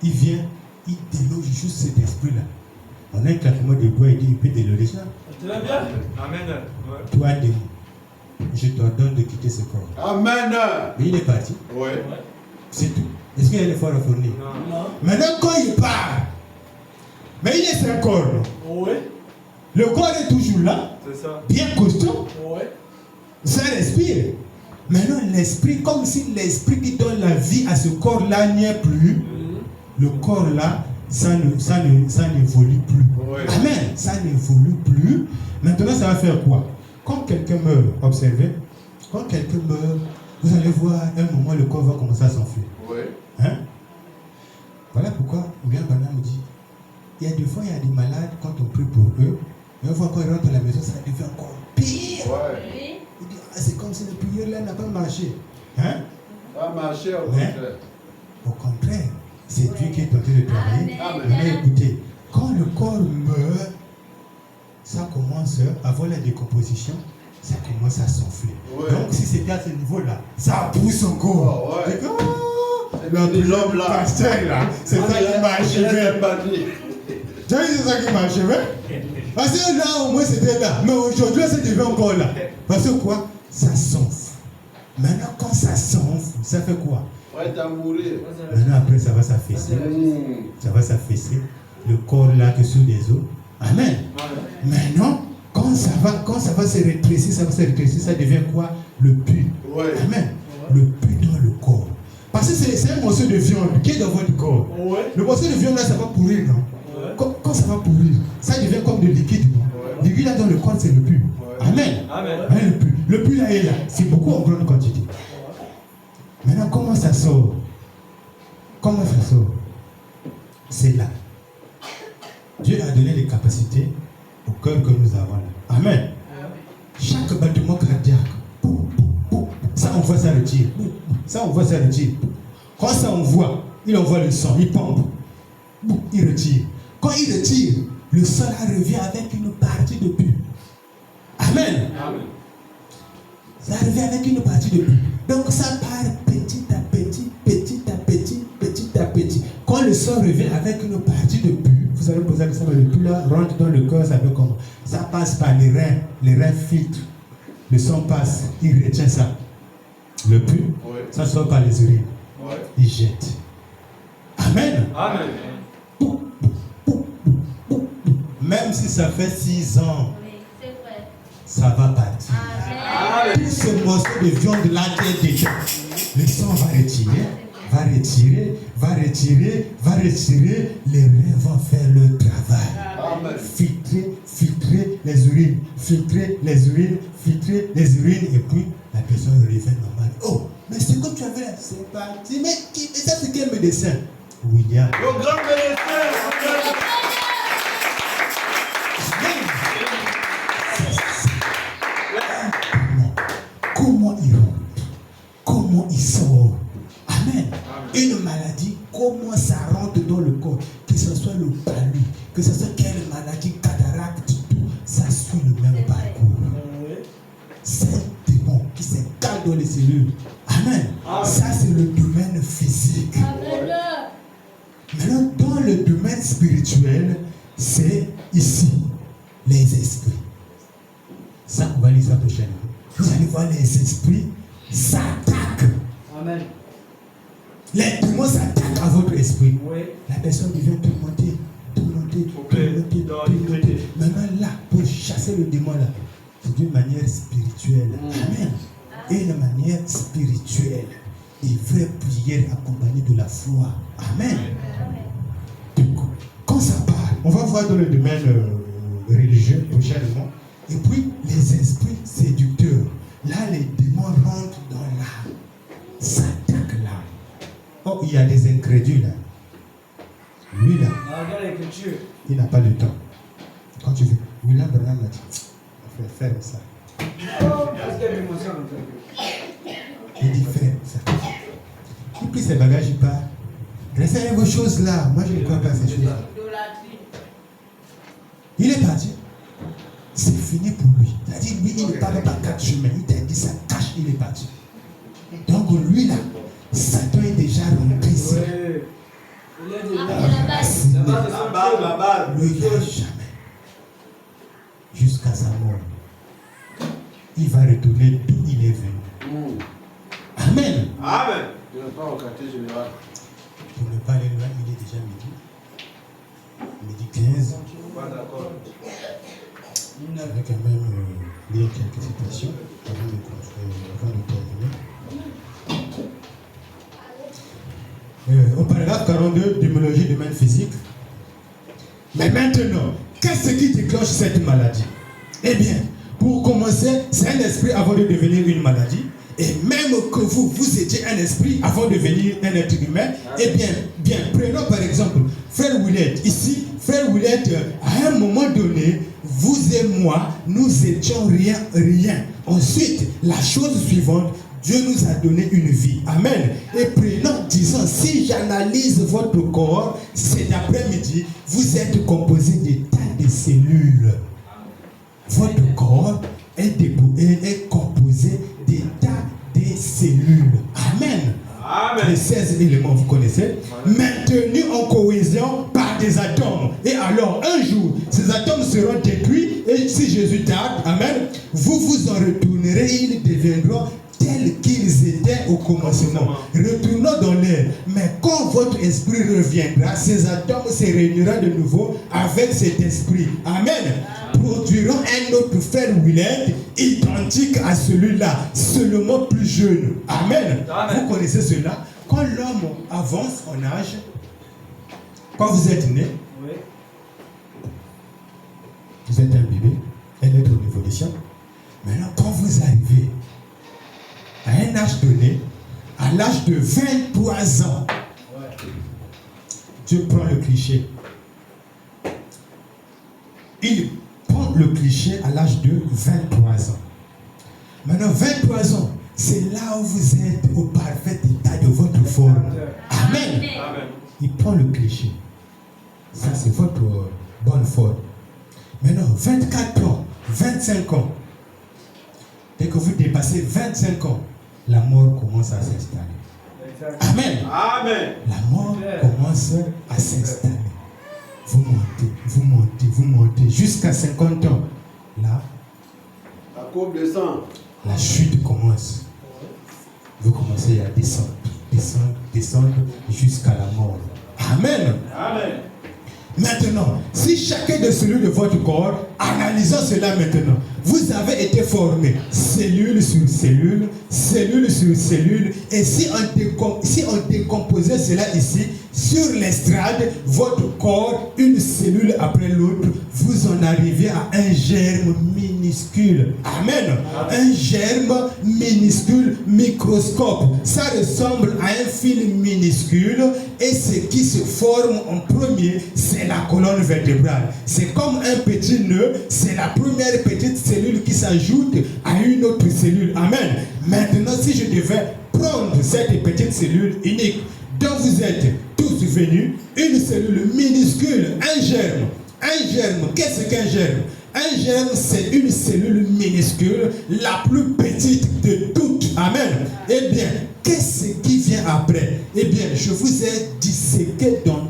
Il vient, il déloge juste cet esprit-là. On a un claquement de doigts, il dit, il peut déloger ça. Tu l'as bien? Amen. Toi, démon, je t'ordonne de quitter ce corps. Amen. Mais il est parti. Oui. C'est tout. Est-ce qu'il y a un effort à fournir? Non. Maintenant, quand il part, mais il est un corps. Oui. Le corps est toujours là, C'est ça. bien costaud, Oui. ça respire. Maintenant, l'esprit, comme si l'esprit qui donne la vie à ce corps-là n'y est plus, le corps-là, ça n'évolue plus. Oui. Amen. Ça n'évolue plus. Maintenant, ça va faire quoi? Quand quelqu'un meurt, observez, quand quelqu'un meurt, vous allez voir, à un moment, le corps va commencer à s'enfuir. Oui. Hein? Voilà pourquoi bien Bana me dit, il y a des fois, il y a des malades, quand on prie pour eux, mais une fois quand ils rentrent à la maison, ça devient encore pire. Ouais. Il dit, ah, c'est comme si la prière là n'a pas marché. Hein? Ça a marché au Mais, contraire. au contraire, c'est Dieu qui est tenté de travailler. Amen. Maintenant, écoutez, quand le corps meurt, ça commence à avoir la décomposition, ça commence à s'enfler. Ouais. Donc, si c'était à ce niveau-là, ça pousse encore. Oh, ouais. Et quand Les l'homme là. pasteur là, c'est ça qui m'a achevé. C'est ça qui m'a achevé. Parce que là, au moins, c'était là. Mais aujourd'hui, ça devient encore là. Parce que quoi? Ça s'enfle. Maintenant, quand ça s'enfle, ça fait quoi? Ouais, t'as mourir. Maintenant, après, ça va s'affaisser. Ça va s'affaisser. Le corps là, que sous les eaux. Amen. Maintenant, quand ça va se rétrécir, ça devient quoi? Le pus. Ouais. Amen. Le pus dans le corps. Parce que c'est un morceau de viande qui est dans votre corps. Ouais. Le morceau de viande là, ça va pourrir, non? Ouais. Quand ça va pourrir, ça devient comme de liquide, non? Le liquide là dans le corps, c'est le pu. Amen. Amen. Amen, le pu. Le pu là est là. C'est beaucoup en grande quantité. Maintenant, comment ça sort? Comment ça sort? C'est là. Dieu a donné les capacités au cœur que nous avons là. Amen. Chaque battement cardiaque, ça envoie, ça retire. Ça envoie, ça retire. Quand ça envoie, il envoie le sang, il pompe, il retire. Quand il retire, le sang là revient avec une partie de pu. Amen. Amen. Ça revient avec une partie de pu. Donc ça part petit à petit, petit à petit, petit à petit. Quand le sang revient avec une partie de pu, vous allez poser la question, le pu là rentre dans le corps, ça fait comment? Ça passe par les reins filtrent. Le sang passe, il retient ça. Le pu, ça sort par les urines. Il jette. Amen. Amen. Même si ça fait 6 ans, Oui, c'est vrai. ça va partir. Amen. Tout ce morceau de viande là qui est dedans, le sang va retirer, va retirer, va retirer, va retirer, les reins vont faire le travail. Filtrer, filtrer les urines, filtrer les urines, filtrer les urines, et puis la personne revient normale. Oh, mais c'est comme tu avais là, c'est parti. Mais ça c'est quel médecin? William. Le grand médecin. Comment il rentre? Comment il sort? Amen. Une maladie, comment ça rentre dans le corps? Que ce soit le palu, que ce soit quelle maladie, cataracte, tout, ça suit le même parcours. C'est un démon qui s'incarne dans les cellules. Amen. Ça, c'est le domaine physique. Amen. Maintenant, dans le domaine spirituel, c'est ici, les esprits. Ça, on va lire ça prochainement. Vous allez voir les esprits s'attaquent. Amen. Les démons s'attaquent à votre esprit. Oui. La personne devient tourmentée, tourmentée, tourmentée, tourmentée. Maintenant là, pour chasser le démon là, c'est d'une manière spirituelle. Amen. Et une manière spirituelle. Une vraie prière accompagnée de la foi. Amen. Donc, quand ça part, on va voir dans le domaine religieux prochainement. Et puis, les esprits séducteurs. Là, les démons rentrent dans l'âme. S'attaquent là. Oh, il y a des incrédules là. Lui là, Regarde l'écriture. il n'a pas le temps. Quand tu veux, William Branham m'a dit, on fait faire ça. Est-ce qu'il y a une émotion dans ta vie? Il dit, fais ça. Il prit ses bagages, il part. Restez avec vos choses là. Moi, je ne crois pas à ces choses là. Il est parti. C'est fini pour lui. C'est-à-dire, lui, il ne parle pas 4 chemins. Il t'a dit, ça cache, il est parti. Donc, lui là, Satan est déjà rentré ici. Oui. Il est de Après là. la base. La balle. Ne lâche jamais. Jusqu'à sa mort. Il va retourner d'où il est venu. Amen. Amen. Je ne vais pas au quartier général. Pour ne pas aller loin, il est déjà midi. Midi 15. Pas d'accord. Je vais quand même lire quelques citations avant de terminer. Au paragraphe 42, d'humologie du domaine physique. Mais maintenant, qu'est-ce qui déclenche cette maladie? Eh bien, pour commencer, c'est un esprit avant de devenir une maladie. Et même que vous étiez un esprit avant de devenir un être humain, eh bien, prenons par exemple Frère Willett. Ici, Frère Willett, à un moment donné, vous et moi, nous étions rien. Ensuite, la chose suivante, Dieu nous a donné une vie. Amen. Et prenons, disons, si j'analyse votre corps, cet après-midi, vous êtes composé de tas de cellules. Votre corps est composé des tas de cellules. Amen. Les 16 éléments, vous connaissez. Maintenus en cohésion par des atomes. Et alors, un jour, ces atomes seront détruits. Et si Jésus tarde, amen, vous vous en retournerez. Ils deviendront tels qu'ils étaient au commencement. Retournons dans l'air. Mais quand votre esprit reviendra, ces atomes se réuniront de nouveau avec cet esprit. Amen. Produiront un autre Frère Willett identique à celui-là, seulement plus jeune. Amen. Vous connaissez cela? quand l'homme avance en âge, quand vous êtes né, vous êtes un bébé, un être en évolution. Maintenant, quand vous arrivez à un âge donné, à l'âge de 23 ans, Dieu prend le cliché. Il prend le cliché à l'âge de 23 ans. Maintenant, 23 ans, c'est là où vous êtes au parfait état de votre forme. Amen. Il prend le cliché. Ça, c'est votre bonne forme. Maintenant, 24 ans, 25 ans, dès que vous dépassez 25 ans, la mort commence à s'installer. Amen. Amen. La mort commence à s'installer. Vous montez, vous montez, vous montez, jusqu'à 50 ans. Là, La courbe descend. la chute commence. Vous commencez à descendre, descendre, descendre, jusqu'à la mort. Amen. Amen. Maintenant, si chacun des cellules de votre corps, analysons cela maintenant. Vous avez été formé cellule sur cellule, cellule sur cellule, et si on décomposait cela ici, sur l'estrade, votre corps, une cellule après l'autre, vous en arrivez à un germe minuscule. Amen. Un germe minuscule, microscope. Ça ressemble à un fil minuscule, et ce qui se forme en premier, c'est la colonne vertébrale. C'est comme un petit nœud, c'est la première petite cellule qui s'ajoute à une autre cellule. Amen. Maintenant, si je devais prendre cette petite cellule unique dont vous êtes tous venus, une cellule minuscule, un germe. Un germe, qu'est-ce qu'un germe? Un germe, c'est une cellule minuscule, la plus petite de toutes. Amen. Eh bien, qu'est-ce qui vient après? Eh bien, je vous ai disséqué dans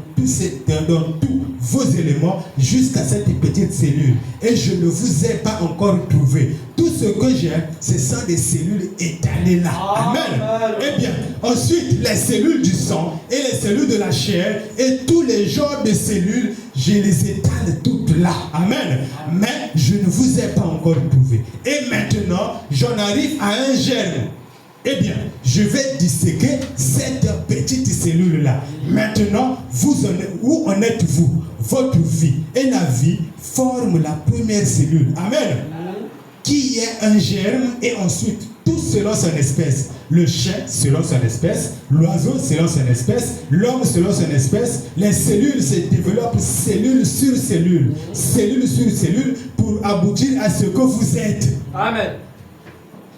tous vos éléments jusqu'à cette petite cellule. Et je ne vous ai pas encore trouvé. Tout ce que j'ai, ce sont des cellules étalées là. Amen. Eh bien, ensuite, les cellules du sang et les cellules de la chair et tous les genres de cellules, je les étale toutes là. Amen. Mais je ne vous ai pas encore trouvé. Et maintenant, j'en arrive à un germe. Eh bien, je vais disséquer cette petite cellule-là. Maintenant, où en êtes-vous? Votre vie et la vie forment la première cellule. Amen. Qui est un germe et ensuite, tout selon son espèce. Le chien selon son espèce, l'oiseau selon son espèce, l'homme selon son espèce. Les cellules se développent cellule sur cellule, cellule sur cellule, pour aboutir à ce que vous êtes. Amen.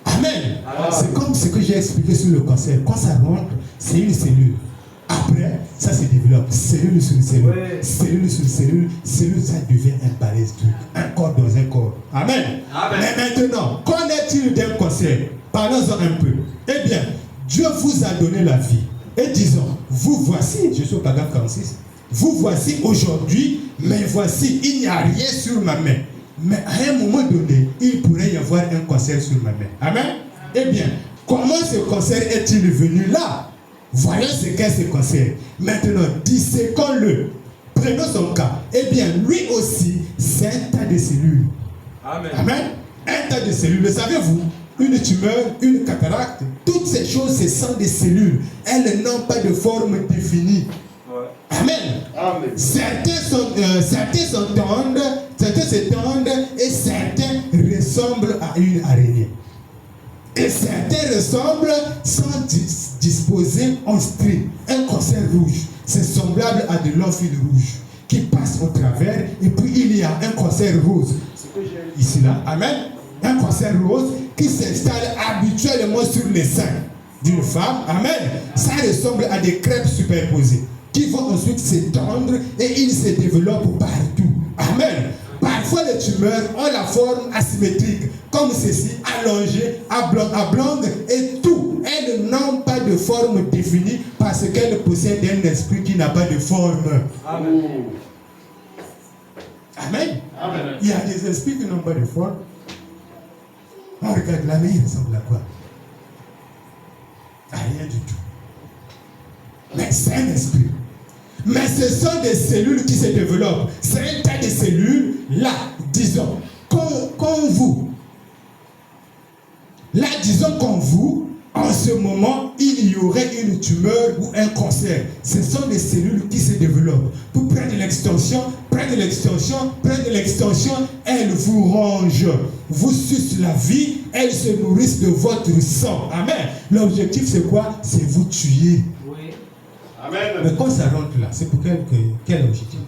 Amen. C'est comme ce que j'ai expliqué sur le cancer. Quand ça rentre, c'est une cellule. Après, ça se développe cellule sur cellule, cellule sur cellule, cellule, ça devient un balèze truc, un corps dans un corps. Amen. Amen. Mais maintenant, qu'en est-il d'un cancer? Parlons-en un peu. Eh bien, Dieu vous a donné la vie. Et disons, vous voici, je suis au paragraphe 46, vous voici aujourd'hui, mais voici, il n'y a rien sur ma main. Mais à un moment donné, il pourrait y avoir un cancer sur ma main. Amen. Eh bien, comment ce cancer est-il venu là? Voyons ce qu'est ce cancer. Maintenant, disséquons-le. Prenons son cas. Eh bien, lui aussi, c'est un tas de cellules. Amen. Amen. Un tas de cellules. Le savez-vous? Une tumeur, une cataracte, toutes ces choses, ce sont des cellules. Elles n'ont pas de forme définie. Amen. Amen. Certains s'étendent et certains ressemblent à une araignée. Et certains sont disposés en stries. Un cancer rouge, c'est semblable à de longs fils rouges qui passent au travers, et puis il y a un cancer rose. Ce que j'ai ici là, amen. Un cancer rose qui s'installe habituellement sur les seins d'une femme, amen. Ça ressemble à des crêpes superposées qui vont ensuite s'étendre et ils se développent partout. Amen. Parfois les tumeurs ont la forme asymétrique, comme ceci, allongée, oblongue et tout. Elles n'ont pas de forme définie parce qu'elles possèdent un esprit qui n'a pas de forme. Amen. Amen. Amen. Il y a des esprits qui n'ont pas de forme. On regarde la main, il ressemble à quoi? À rien du tout. Mais c'est un esprit. Mais ce sont des cellules qui se développent. C'est un tas de cellules, là, disons, qu'en vous. Là, disons qu'en vous, en ce moment, il y aurait une tumeur ou un cancer. Ce sont les cellules qui se développent. Vous prenez l'extension, elles vous rongent, vous sucent la vie, elles se nourrissent de votre sang. Amen. L'objectif, c'est quoi? C'est vous tuer. Oui. Amen. Mais quand ça rentre là, c'est pour quel objectif?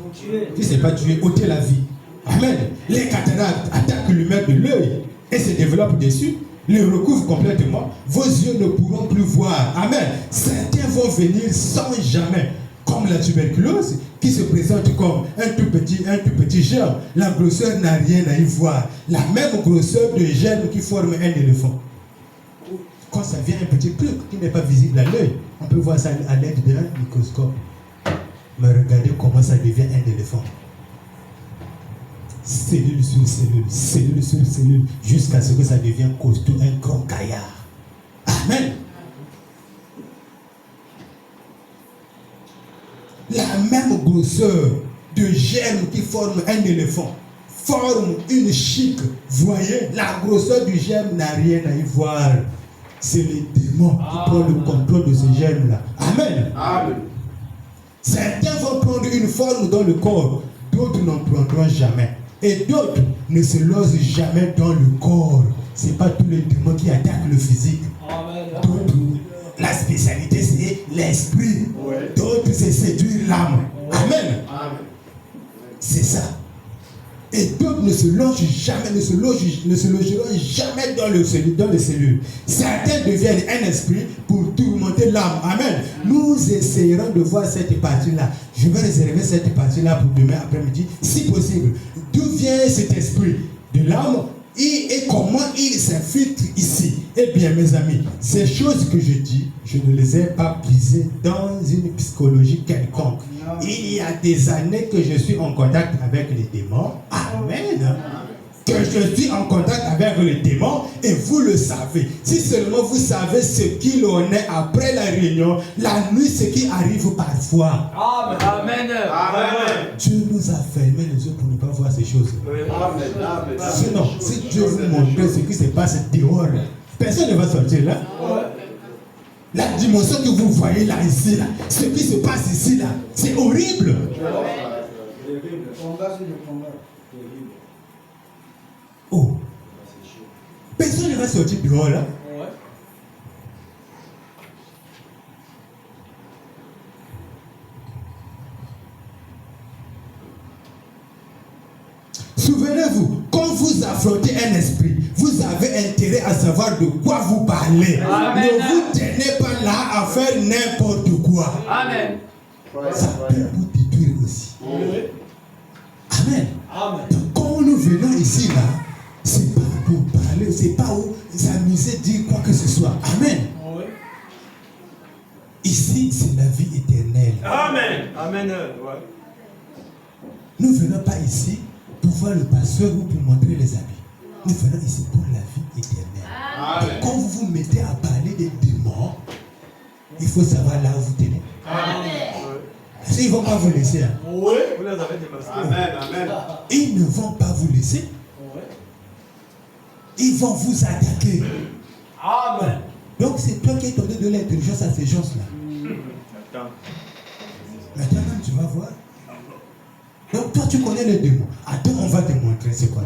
Si ce n'est pas tuer, ôter la vie. Amen. Les cataractes attaquent l'humain de l'œil et se développent dessus. Le recouvre complètement, vos yeux ne pourront plus voir. Amen. Certains vont venir sans jamais, comme la tuberculose qui se présente comme un tout petit germe. La grosseur n'a rien à y voir. La même grosseur de germe qui forme un éléphant. Quand ça vient un petit truc qui n'est pas visible à l'œil, on peut voir ça à l'aide d'un microscope. Mais regardez comment ça devient un éléphant. Cellule sur cellule, jusqu'à ce que ça devienne costaud, un grand gaillard. Amen. La même grosseur de germe qui forme un éléphant forme une chique. Voyez, la grosseur du germe n'a rien à y voir. C'est les démons qui prennent le contrôle de ce germe-là. Amen. Amen. Certains vont prendre une forme dans le corps, d'autres n'en prendront jamais. Et d'autres ne se logent jamais dans le corps. Ce n'est pas tous les démons qui attaquent le physique. D'autres, la spécialité, c'est l'esprit. D'autres, c'est séduire l'âme. Amen. C'est ça. Et d'autres ne se logent jamais, ne se logeront jamais dans les cellules. Certains deviennent un esprit pour tourmenter l'âme. Amen. Nous essayerons de voir cette partie-là. Je vais réserver cette partie-là pour demain après-midi, si possible. D'où vient cet esprit de l'âme et comment il s'infiltre ici? Eh bien, mes amis, ces choses que je dis, je ne les ai pas puisées dans une psychologie quelconque. Il y a des années que je suis en contact avec les démons. Amen. Que je suis en contact avec les démons et vous le savez. Si seulement vous savez ce qu'il en est après la réunion, la nuit, ce qui arrive parfois. Amen. Amen. Dieu nous a fermé les yeux pour ne pas voir ces choses. Amen. Sinon, si Dieu vous montrait ce qui se passe dehors, personne ne va sortir là. La dimension que vous voyez là, ici, là, ce qui se passe ici, là, c'est horrible. Oh. Personne ne va sortir dehors là. Souvenez-vous, quand vous affrontez un esprit, vous avez intérêt à savoir de quoi vous parlez. Amen. Ne vous tenez pas là à faire n'importe quoi. Amen. Ça peut vous détruire aussi. Amen. Donc, quand nous venons ici là, c'est pas pour parler, c'est pas pour s'amuser, dire quoi que ce soit. Amen. Ici, c'est la vie éternelle. Amen. Amen. Nous ne venons pas ici pour voir le pasteur ou pour montrer les habits. Nous venons ici pour la vie éternelle. Quand vous vous mettez à parler des démons, il faut savoir là où vous tenez. Parce qu'ils ne vont pas vous laisser. Hein. Vous les avez démasqués. Amen. Ils ne vont pas vous laisser. Ils vont vous attaquer. Amen. Donc c'est toi qui es donné de l'intelligence à ces gens-là. Maintenant, tu vas voir. Donc toi, tu connais les démons. Attends, on va te montrer c'est quoi.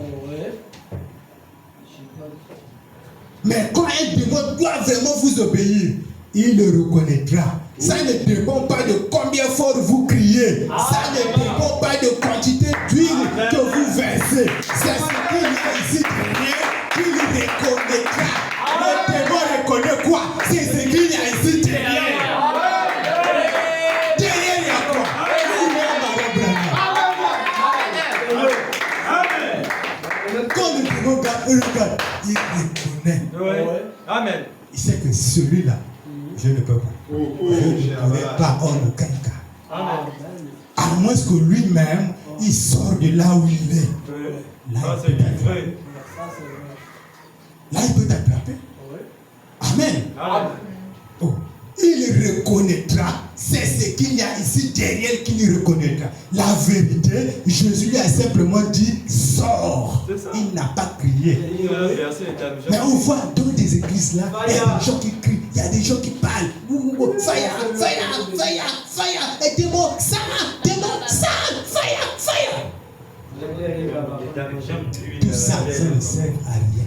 Mais quand un démon doit vraiment vous obéir, il le reconnaîtra. Ça ne dépend pas de combien fort vous criez. Ça ne dépend pas de quantité d'huile que vous versez. C'est ce qu'il y a ici derrière qu'il reconnaîtra. Le démon reconnaît quoi? C'est ce qu'il y a ici derrière. Derrière, il y a quoi? Quand le démon regarde, il reconnaît. Amen. Il sait que celui-là, je ne peux pas. Je ne pourrais pas en aucun cas. Amen. À moins que lui-même, il sort de là où il est. Là, il peut t'attraper. Là, il peut t'attraper. Amen. Oh. Il reconnaîtra. C'est ce qu'il y a ici derrière qu'il reconnaîtra. La vérité, Jésus lui a simplement dit, sors. Il n'a pas crié. Mais on voit dans des églises l'église là, il y a des gens qui crient, il y a des gens qui parlent. Fire, fire, fire, fire. Et démon, ça, fire, fire. Tout ça, ça ne sert à rien.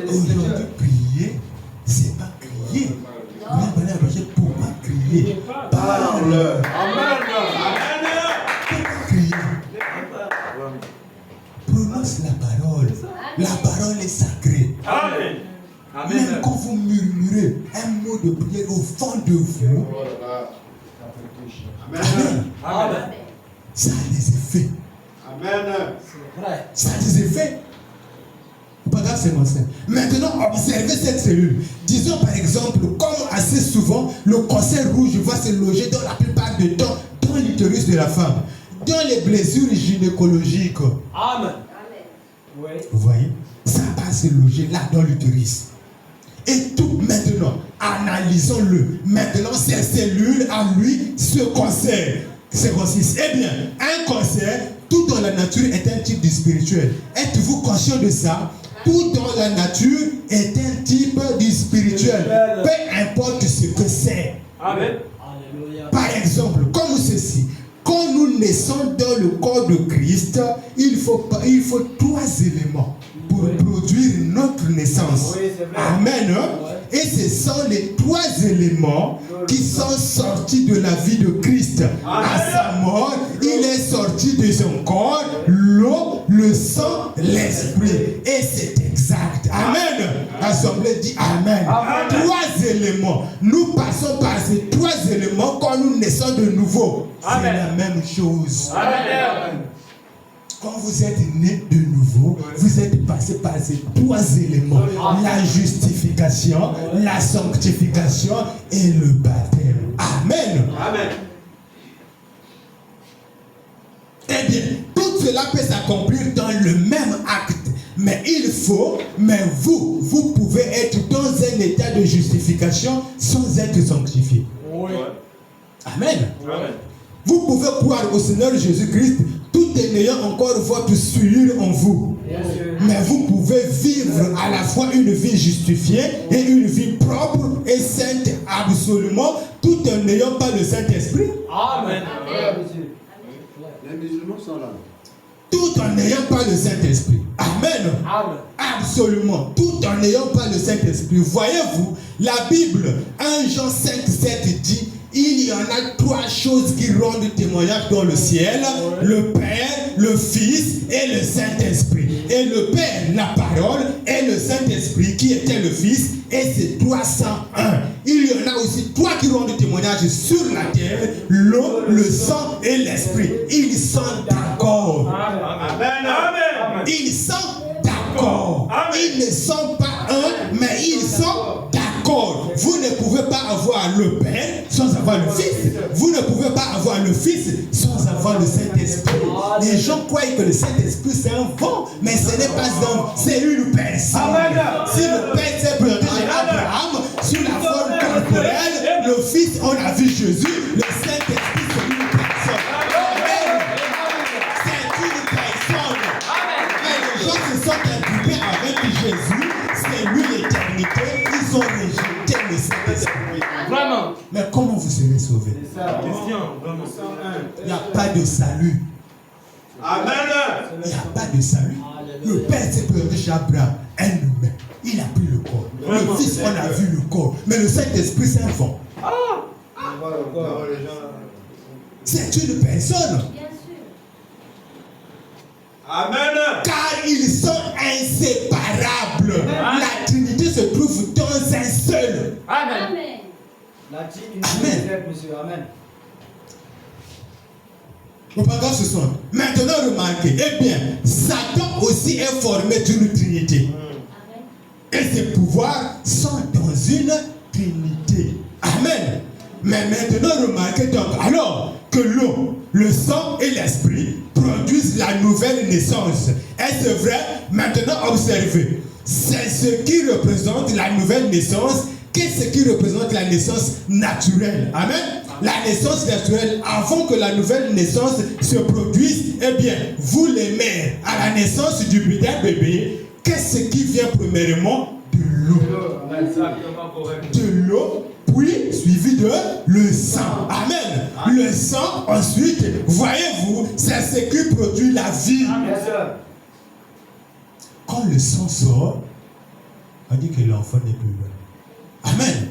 Aujourd'hui, crier, c'est pas crier. Pourquoi crier? Parle. Pourquoi crier? Prononce la parole. La parole est sacrée. Amen. Même quand vous murmurez un mot de prière au fond de vous, Amen. Amen. Ça a des effets. Amen. Ça a des effets. Pas grave, c'est mon sein. Maintenant, observez cette cellule. Disons par exemple, comme assez souvent, le cancer rouge va se loger dans la plupart du temps dans l'utérus de la femme, dans les blessures gynécologiques. Amen. Vous voyez? Ça va se loger là dans l'utérus. Et tout maintenant, analysons-le. Maintenant, ces cellules à lui, ce cancer, consiste. Eh bien, un cancer, tout dans la nature est un type de spirituel. Êtes-vous conscient de ça? Tout dans la nature est un type de spirituel. Peu importe ce que c'est. Amen. Par exemple, comme ceci. Quand nous naissons dans le corps de Christ, il faut 3 éléments pour produire notre naissance. Amen. Et ce sont les 3 éléments qui sont sortis de la vie de Christ. À sa mort, il est sorti de son corps, l'eau, le sang, l'esprit. Et c'est exact. Amen. L'assemblée dit Amen. 3 éléments. Nous passons par ces 3 éléments quand nous naissons de nouveau. C'est la même chose. Amen. Quand vous êtes né de nouveau, vous êtes passé par ces 3 éléments. La justification, la sanctification et le baptême. Amen. Amen. Eh bien, tout cela peut s'accomplir dans le même acte. Mais vous pouvez être dans un état de justification sans être sanctifié. Oui. Amen. Amen. Vous pouvez croire au Seigneur Jésus-Christ tout en ayant encore votre souillure en vous. Mais vous pouvez vivre à la fois une vie justifiée et une vie propre et sainte absolument tout en n'ayant pas le Saint-Esprit. Amen. Les musulmans sont là. Tout en n'ayant pas le Saint-Esprit. Amen. Amen. Absolument. Tout en n'ayant pas le Saint-Esprit. Voyez-vous, la Bible, 1 Jean 5,7 dit, il y en a 3 choses qui rendent témoignage dans le ciel. Le Père, le Fils et le Saint-Esprit. Et le Père, la parole, et le Saint-Esprit qui était le Fils. Et c'est 301. Il y en a aussi 3 qui rendent témoignage sur la terre. L'eau, le sang et l'esprit. Ils sont d'accord. Amen. Amen. Ils sont d'accord. Ils ne sont pas un, mais ils sont d'accord. Vous ne pouvez pas avoir le Père sans avoir le Fils. Vous ne pouvez pas avoir le Fils sans avoir le Saint-Esprit. Les gens croient que le Saint-Esprit c'est un vent, mais ce n'est pas un vent, c'est une personne. Si le Père s'est présenté chez Abraham sous la forme corporelle, le Fils, on a vu Jésus, le Saint-Esprit c'est une personne. C'est une personne. Mais les gens se sont impliqués avec Jésus, c'est lui l'éternité, ils ont rejeté le Saint-Esprit. Vraiment. Mais comment vous serez sauvés? Question. Vraiment. Il n'y a pas de salut. Amen. Il n'y a pas de salut. Le Père s'est présenté chez Abraham, un humain. Il a pris le corps. Le Fils, on a vu le corps. Mais le Saint-Esprit, c'est un vent. C'est une personne. Bien sûr. Amen. Car ils sont inséparables. La Trinité se trouve dans un seul. Amen. Amen. Amen. Monsieur. Amen. Vos parents se sont. Maintenant, remarquez. Eh bien, Satan aussi est formé d'une Trinité. Amen. Et ses pouvoirs sont dans une Trinité. Amen. Mais maintenant, remarquez donc, alors que l'eau, le sang et l'esprit produisent la nouvelle naissance. Est-ce vrai? Maintenant, observez. C'est ce qui représente la nouvelle naissance. Qu'est-ce qui représente la naissance naturelle? Amen. La naissance naturelle, avant que la nouvelle naissance se produise, eh bien, vous les mères, à la naissance d'un bébé, qu'est-ce qui vient premièrement? De l'eau. De l'eau, puis suivi de le sang. Amen. Le sang, ensuite, voyez-vous, c'est ce qui produit la vie. Quand le sang sort, on dit que l'enfant n'est plus là. Amen.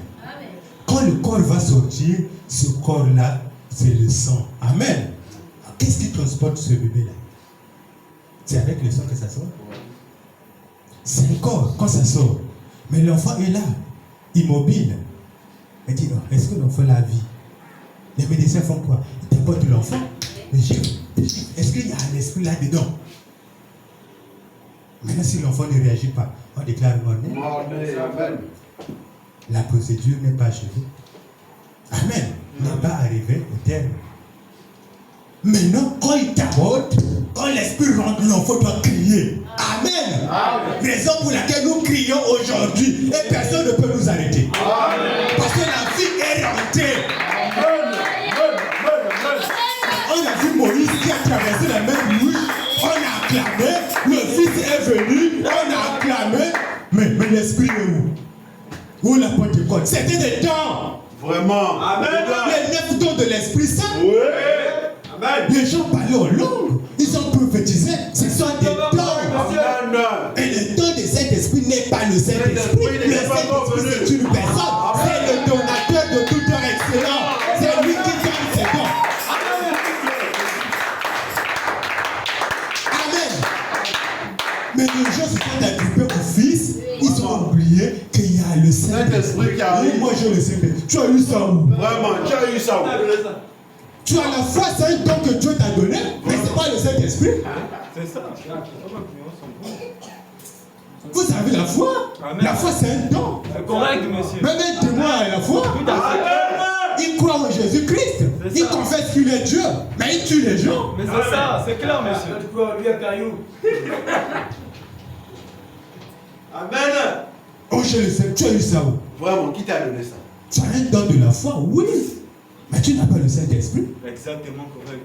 Quand le corps va sortir, ce corps-là, c'est le sang. Amen. Qu'est-ce qui transporte ce bébé-là? C'est avec le sang que ça sort? C'est le corps, quand ça sort. Mais l'enfant est là, immobile. Il dit, est-ce que l'enfant a la vie? Les médecins font quoi? Ils t'apportent l'enfant. Est-ce qu'il y a un esprit là-dedans? Maintenant, si l'enfant ne réagit pas, on déclare mort-né. La procédure n'est pas achevée. Amen. N'est pas arrivé au terme. Maintenant, quand il t'aborde, quand l'esprit rentre, l'enfant doit crier. Amen. Raison pour laquelle nous crions aujourd'hui et personne ne peut nous arrêter. Parce que la vie est rentrée. On a vu Moïse qui a traversé la mer Rouge. On a acclamé. Le Fils est venu. On a acclamé. Mais l'esprit est où? Où la Pentecôte? C'était des dons. Vraiment. Amen. Les 9 dons de l'Esprit Saint. Oui. Amen. Les gens parlaient en langue. Ils ont prophétisé. Ce sont des dons. Et le don de Saint-Esprit n'est pas le Saint-Esprit. Le Saint-Esprit, c'est une personne. C'est le donateur de tout don excellent. C'est lui qui donne ses dons. Amen. Mais les gens se sont attribués au Fils. Ils ont oublié qu'il y a le Saint-Esprit qui arrive. Moi, j'ai le Saint-Esprit. Tu as eu ça où? Vraiment, tu as eu ça où? Tu as la foi, c'est un don que Dieu t'a donné, mais ce n'est pas le Saint-Esprit. C'est ça. Vous avez la foi? Amen. La foi, c'est un don. C'est correct, monsieur. Même un témoin a la foi. Il croit en Jésus-Christ. Il confesse qu'il est Dieu, mais il tue les gens. Mais c'est ça, c'est clair, monsieur. Tu peux lui un caillou. Amen. Oh, je le sais, tu as eu ça où? Vraiment, qui t'a donné ça? Tu as un don de la foi, oui. Mais tu n'as pas le Saint-Esprit. Exactement correct.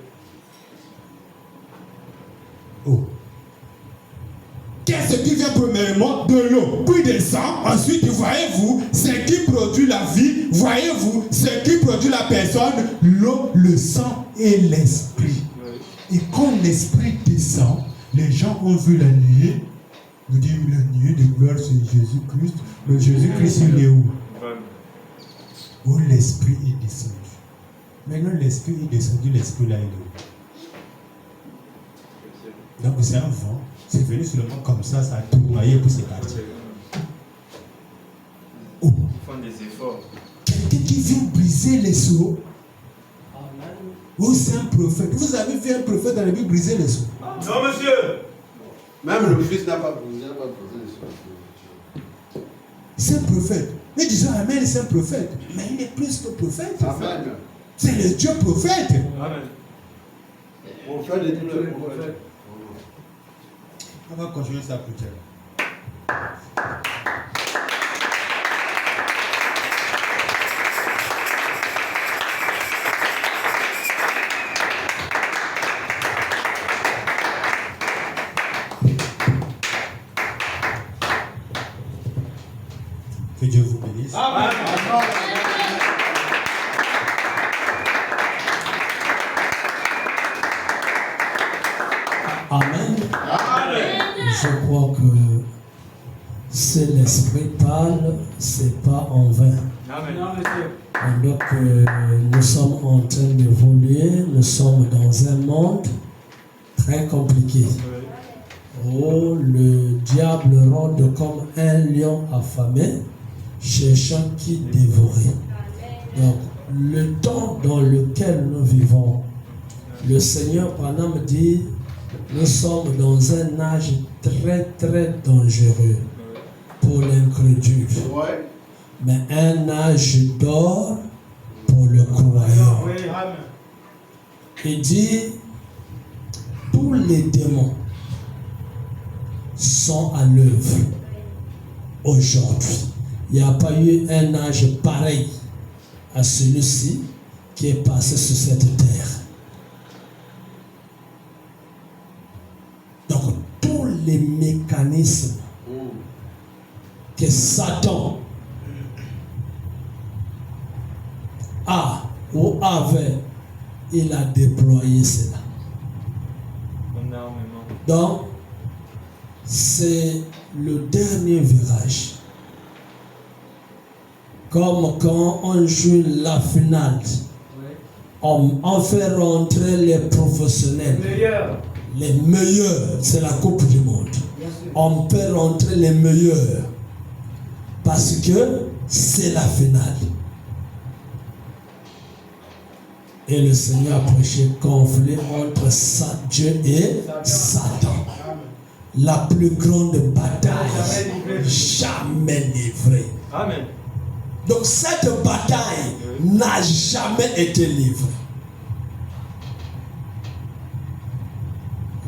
Oh. Qu'est-ce qui vient premièrement? De l'eau, puis du sang. Ensuite, voyez-vous, ce qui produit la vie. Voyez-vous, ce qui produit la personne. L'eau, le sang et l'esprit. Et quand l'esprit descend, les gens ont vu la nuée. Nous disons la nuée de gloire, c'est Jésus-Christ. Mais Jésus-Christ, il est où? Où l'esprit est descendu. Maintenant, l'esprit est descendu, l'esprit là, il est où? Donc, c'est un vent. C'est venu seulement comme ça a tournoyé pour se partir. Oh. Ils font des efforts. Quelqu'un qui vient briser les seaux. Oh, c'est un prophète. Vous avez vu un prophète dans la Bible briser les seaux? Non, monsieur. Même le Fils n'a pas brisé les choses. C'est un prophète. Nous disons Amen, c'est un prophète. Mais il est plus que prophète. Amen. C'est le Dieu prophète. Amen. On fait des tous les prophètes. On va continuer ça plus tard. Que Dieu vous bénisse. Amen. Amen. Je crois que si l'Esprit parle, c'est pas en vain. Amen. Donc nous sommes en train d'évoluer, nous sommes dans un monde très compliqué. Oh, le diable rôde comme un lion affamé, cherchant qui dévorer. Donc, le temps dans lequel nous vivons, le Seigneur pendant me dit, nous sommes dans un âge très très dangereux pour l'incrédule, mais un âge d'or pour le croyant. Il dit, tous les démons sont à l'œuvre aujourd'hui. Il n'y a pas eu un âge pareil à celui-ci qui est passé sur cette terre. Donc tous les mécanismes que Satan a ou avait, il a déployé cela. Énormément. Donc, c'est le dernier virage. Comme quand on joue la finale, on fait rentrer les professionnels, les meilleurs, c'est la Coupe du Monde. On peut rentrer les meilleurs parce que c'est la finale. Et le Seigneur a prêché conflit entre Dieu et Satan. La plus grande bataille jamais livrée. Amen. Donc cette bataille n'a jamais été livrée.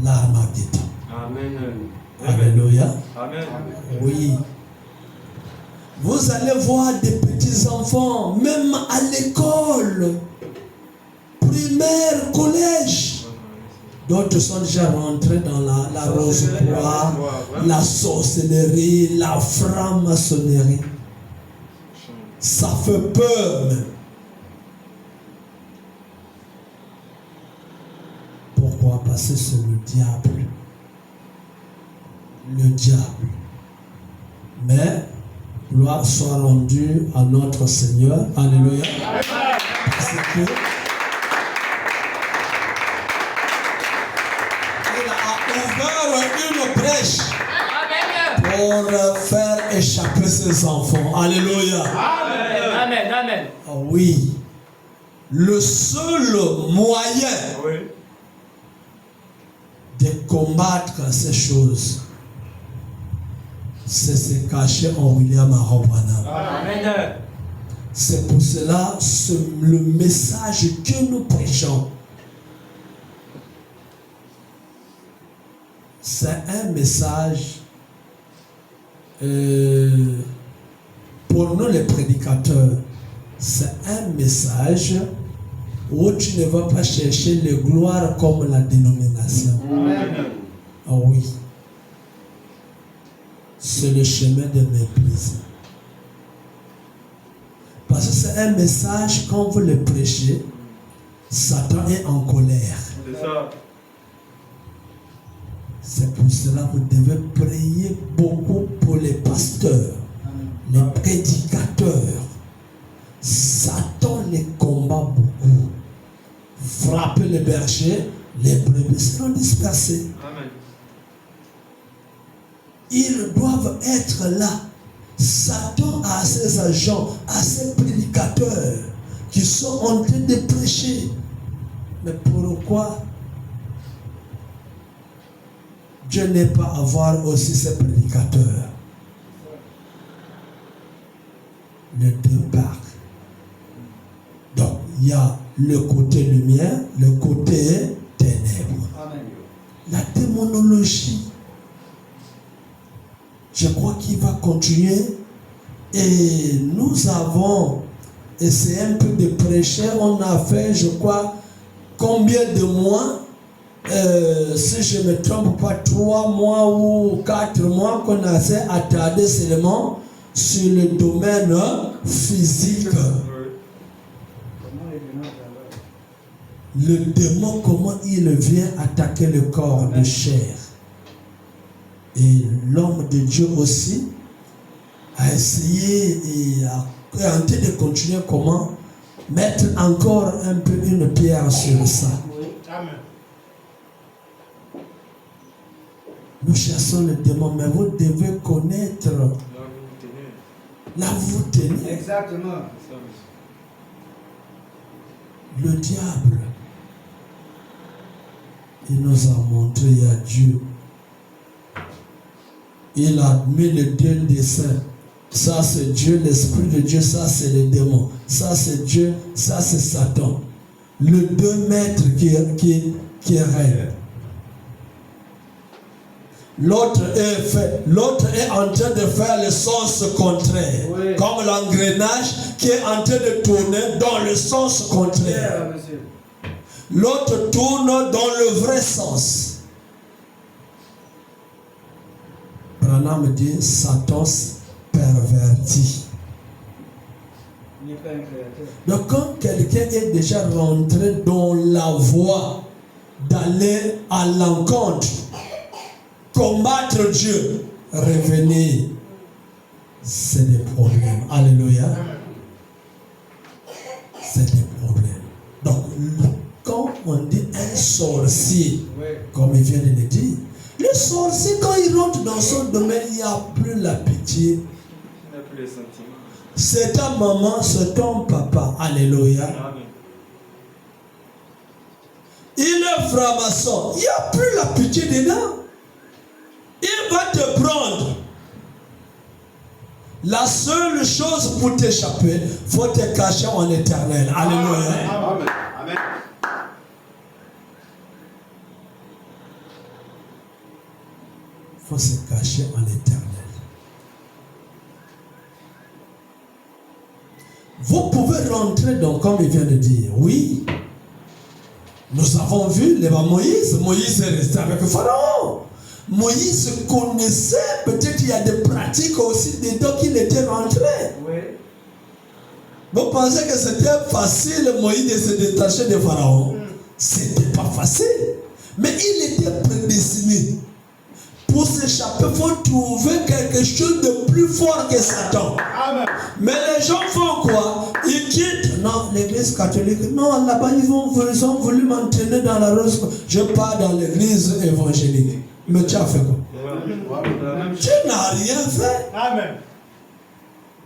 L'Armageddon. Amen. Alléluia. Amen. Oui. Vous allez voir des petits enfants, même à l'école, primaire, collège. D'autres sont déjà rentrés dans la rose-croix, la sorcellerie, la franc-maçonnerie. Ça fait peur même. Pourquoi? Parce que c'est le diable. Le diable. Mais gloire soit rendue à notre Seigneur. Alléluia. Parce que il a ouvert une brèche pour faire échapper ses enfants. Alléluia. Amen. Amen. Ah oui. Le seul moyen de combattre ces choses, c'est se cacher en William Arobana. Amen. C'est pour cela le message que nous prêchons. C'est un message pour nous les prédicateurs. C'est un message où tu ne vas pas chercher les gloires comme la dénomination. Amen. Ah oui. C'est le chemin de mépris. Parce que c'est un message, quand vous le prêchez, Satan est en colère. C'est ça. C'est pour cela que vous devez prier beaucoup pour les pasteurs, les prédicateurs. Satan les combat beaucoup. Frapper les bergers, les brebis seront dispersées. Amen. Ils doivent être là. Satan a ses agents, a ses prédicateurs qui sont en train de prêcher. Mais pourquoi Dieu n'est pas avoir aussi ses prédicateurs? Le départ. Donc, il y a le côté lumière, le côté ténèbres. Amen. La démonologie, je crois qu'il va continuer. Et nous avons essayé un peu de prêcher. On a fait, je crois, combien de mois, si je ne me trompe pas, 3 mois ou 4 mois qu'on a essayé d'attarder seulement sur le domaine physique. Le démon, comment il vient attaquer le corps de chair. Et l'homme de Dieu aussi a essayé et a tenté de continuer comment mettre encore un peu une pierre sur ça. Amen. Nous cherchons le démon, mais vous devez connaître là où vous tenez. Exactement. Le diable, il nous a montré, il y a Dieu. Il a mis les deux dessins. Ça c'est Dieu, l'Esprit de Dieu, ça c'est le démon. Ça c'est Dieu, ça c'est Satan. Le 2 mètres qui règne. L'autre est en train de faire le sens contraire. Oui. Comme l'engrenage qui est en train de tourner dans le sens contraire. Bien, monsieur. L'autre tourne dans le vrai sens. Branham dit Satan perverti. Il n'est pas un créateur. Donc quand quelqu'un est déjà rentré dans la voie d'aller à l'encontre, combattre Dieu, revenir, c'est des problèmes. Alléluia. C'est des problèmes. Donc, quand on dit un sorcier, comme il vient de le dire, le sorcier, quand il rentre dans son domaine, il n'y a plus la pitié. Il n'a plus les sentiments. C'est ta maman, c'est ton papa. Alléluia. Amen. Il est franc-maçon. Il n'y a plus la pitié dedans. Il va te prendre. La seule chose pour t'échapper, il faut te cacher en éternel. Alléluia. Amen. Amen. Il faut se cacher en éternel. Vous pouvez rentrer dans, comme il vient de dire, oui. Nous avons vu Moïse. Moïse est resté avec le Pharaon. Moïse connaissait, peut-être qu'il y a des pratiques aussi dedans qu'il était rentré. Oui. Vous pensez que c'était facile, Moïse, de se détacher de Pharaon? C'était pas facile. Mais il était prédestiné. Pour s'échapper, il faut trouver quelque chose de plus fort que Satan. Amen. Mais les gens font quoi? Ils quittent. Non, l'église catholique. Non, là-bas, ils ont voulu m'entraîner dans la rose. Je pars dans l'église évangélique. Mais tu as fait quoi? Tu n'as rien fait. Amen.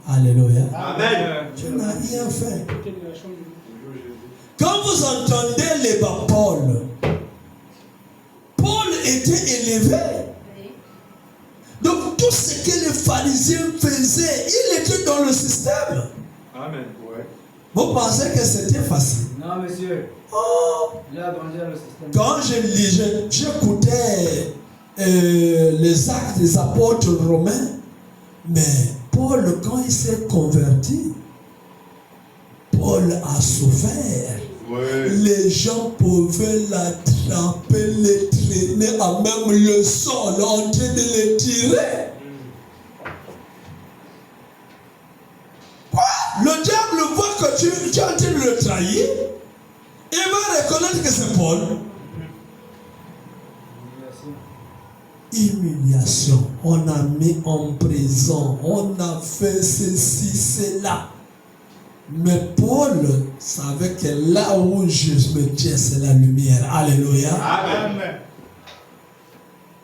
Alléluia. Amen. Tu n'as rien fait. Quand vous entendez les bas Paul était élevé. Donc tout ce que les pharisiens faisaient, il était dans le système. Amen. Vous pensez que c'était facile? Non, monsieur. Oh. Il a grandi dans le système. Quand j'écoutais les actes des apôtres romains, mais Paul, quand il s'est converti, Paul a souffert. Oui. Les gens pouvaient l'attraper, les traîner à même le sol, en train de les tirer. Quoi? Le diable voit que tu es en train de le trahir. Il va reconnaître que c'est Paul. Humiliation. On a mis en prison. On a fait ceci, cela. Mais Paul savait que là où je me tiens, c'est la lumière. Alléluia. Amen.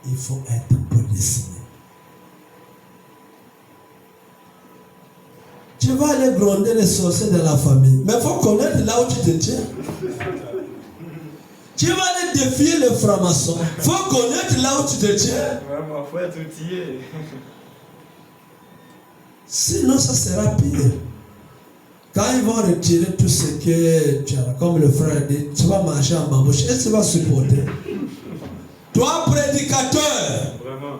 Il faut être prédestiné. Tu vas aller gronder les sorciers de la famille. Mais il faut connaître là où tu te tiens. Tu vas aller défier les francs-maçons. Il faut connaître là où tu te tiens. Vraiment, il faut être outillé. Sinon, ça sera pire. Quand ils vont retirer tout ce que tu as, comme le frère dit, tu vas marcher en bambouche et tu vas supporter. Toi, prédicateur, Vraiment.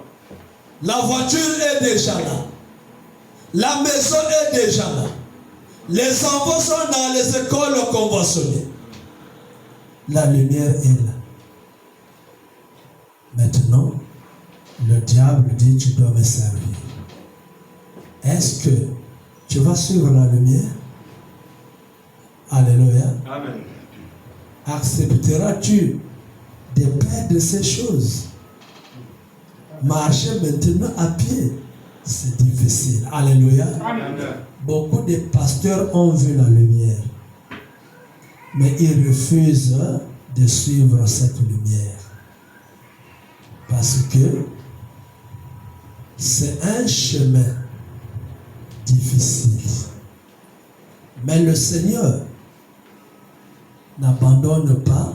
la voiture est déjà là. La maison est déjà là. Les enfants sont dans les écoles conventionnées. La lumière est là. Maintenant, le diable dit, tu dois me servir. Est-ce que tu vas suivre la lumière? Alléluia. Amen. Accepteras-tu de perdre ces choses? Marcher maintenant à pied, c'est difficile. Alléluia. Amen. Beaucoup de pasteurs ont vu la lumière, mais ils refusent de suivre cette lumière. Parce que c'est un chemin difficile. Mais le Seigneur n'abandonne pas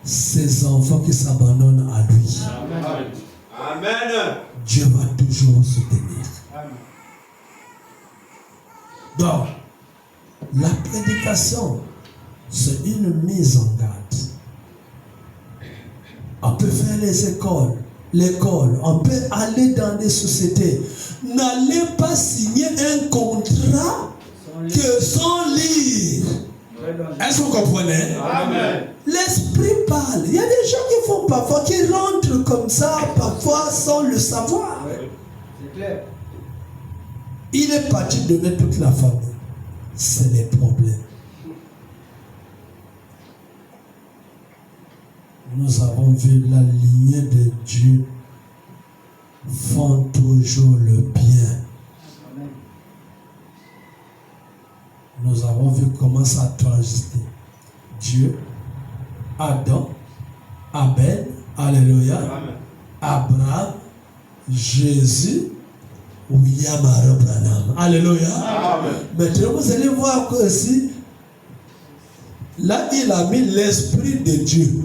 ses enfants qui s'abandonnent à lui. Amen. Amen. Dieu va toujours soutenir. Donc, la prédication, c'est une mise en garde. On peut faire les écoles, l'école, on peut aller dans des sociétés. N'allez pas signer un contrat que sans lire. Est-ce que vous comprenez? Amen. L'esprit parle. Il y a des gens qui font parfois, qui rentrent comme ça, parfois sans le savoir. C'est clair. Il est parti donner toute la famille. C'est les problèmes. Nous avons vu la lignée de Dieu font toujours le bien. Nous avons vu comment ça a transité. Dieu, Adam, Abel, Alléluia, Abraham, Jésus, William Branham. Alléluia. Maintenant, vous allez voir que aussi, là, il a mis l'Esprit de Dieu.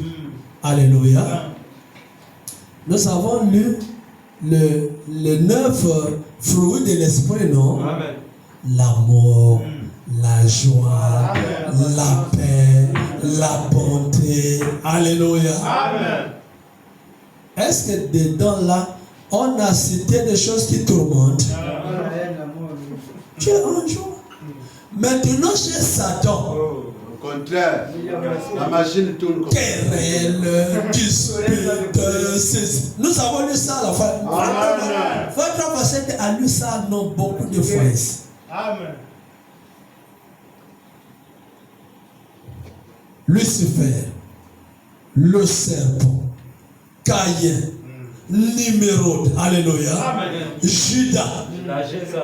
Alléluia. Nous avons lu les 9 fruits de l'Esprit, non? Amen. L'amour, la joie, la paix, la bonté. Alléluia. Amen. Est-ce que dedans là, on a cité des choses qui tourmentent? Tu es en joie. Maintenant, chez Satan, Au contraire, la machine tourne comme querelle, dispute, nous avons lu ça à la fin. Votre facette a lu ça non beaucoup de fois ici. Amen. Lucifer, le serpent, Caïn, Nimrod, alléluia, Amen. Judas. La Jésus.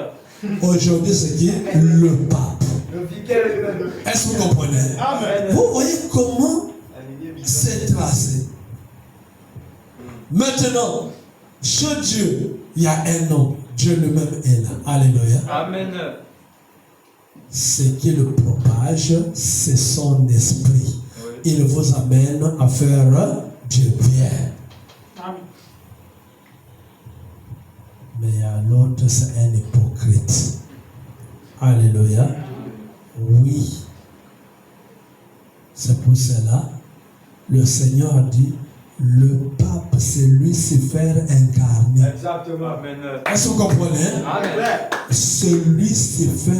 Aujourd'hui, c'est qui? Le pape. Le vicaire est Est-ce que vous comprenez? Amen. Vous voyez comment c'est tracé. Maintenant, chez Dieu, il y a un homme. Dieu lui-même est là. Alléluia. Amen. Ce qui le propage, c'est son esprit. Oui. Il vous amène à faire du bien. Amen. Mais il y a l'autre, c'est un hypocrite. Alléluia. Oui. C'est pour cela, le Seigneur a dit, le pape, c'est Lucifer incarné. Exactement. Amen. Est-ce que vous comprenez? Amen. C'est Lucifer.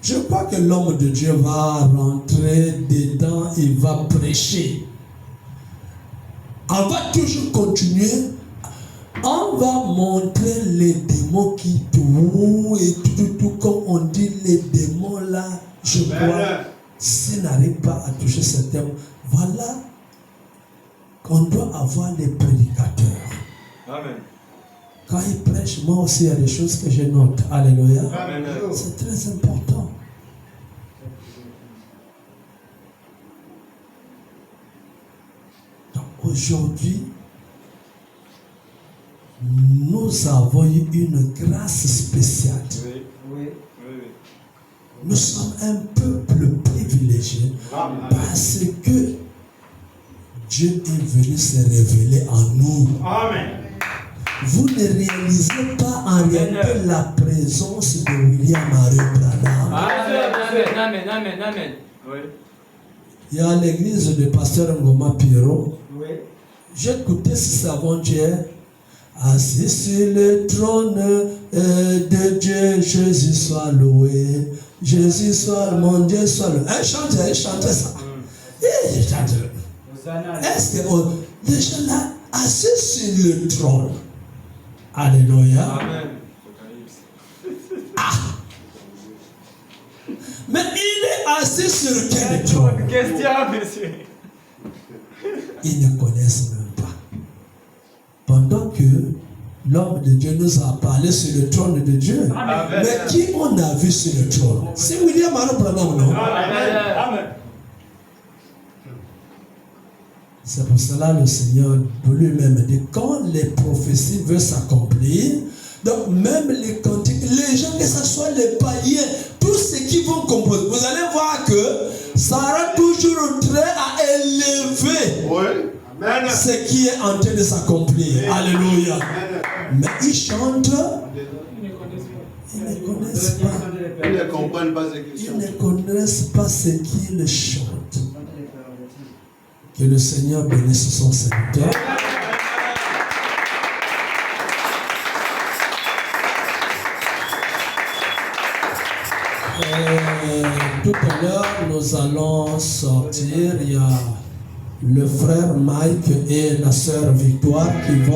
Je crois que l'homme de Dieu va rentrer dedans, il va prêcher. On va toujours continuer. On va montrer les démons qui tournent et tout comme on dit, les démons là, je crois, s'ils n'arrivent pas à toucher ce thème, voilà qu'on doit avoir des prédicateurs. Amen. Quand ils prêchent, moi aussi, il y a des choses que je note. Alléluia. Amen. C'est très important. Donc aujourd'hui, nous avons eu une grâce spéciale. Oui. Oui. Oui. Oui. Nous sommes un peuple privilégié parce que Dieu est venu se révéler en nous. Amen. Vous ne réalisez pas en réalité la présence de William Henry Branham. Amen. Amen. Amen. Amen. Oui. Il y a l'église de pasteur Ngoma Pierrot. Oui. J'ai écouté ce avant-hier. Assis sur le trône de Dieu, Jésus soit loué. Jésus soit, mon Dieu soit loué. Elle chantait ça. Et je chantais. Est-ce que les gens là, assis sur le trône? Alléluia. Amen. Mais il est assis sur quel trône? Question, monsieur. Ils ne connaissent même pas. Pendant que l'homme de Dieu nous a parlé sur le trône de Dieu. Amen. Mais qui on a vu sur le trône? C'est William Henry Branham, non? Amen. C'est pour cela le Seigneur lui-même dit, quand les prophéties veulent s'accomplir, donc même les cantiques, les gens, que ce soit les païens, tous ceux qui vont composer, vous allez voir que ça aura toujours trait à élever ce qui est en train de s'accomplir. Alléluia. Mais ils chantent, ils ne connaissent pas. Ils ne comprennent pas ce qu'ils Ils chantent. ne connaissent pas ce qu'ils chantent. Que le Seigneur bénisse son serviteur. Tout à l'heure, nous allons sortir. Il y a le frère Mike et la sœur Victoire qui vont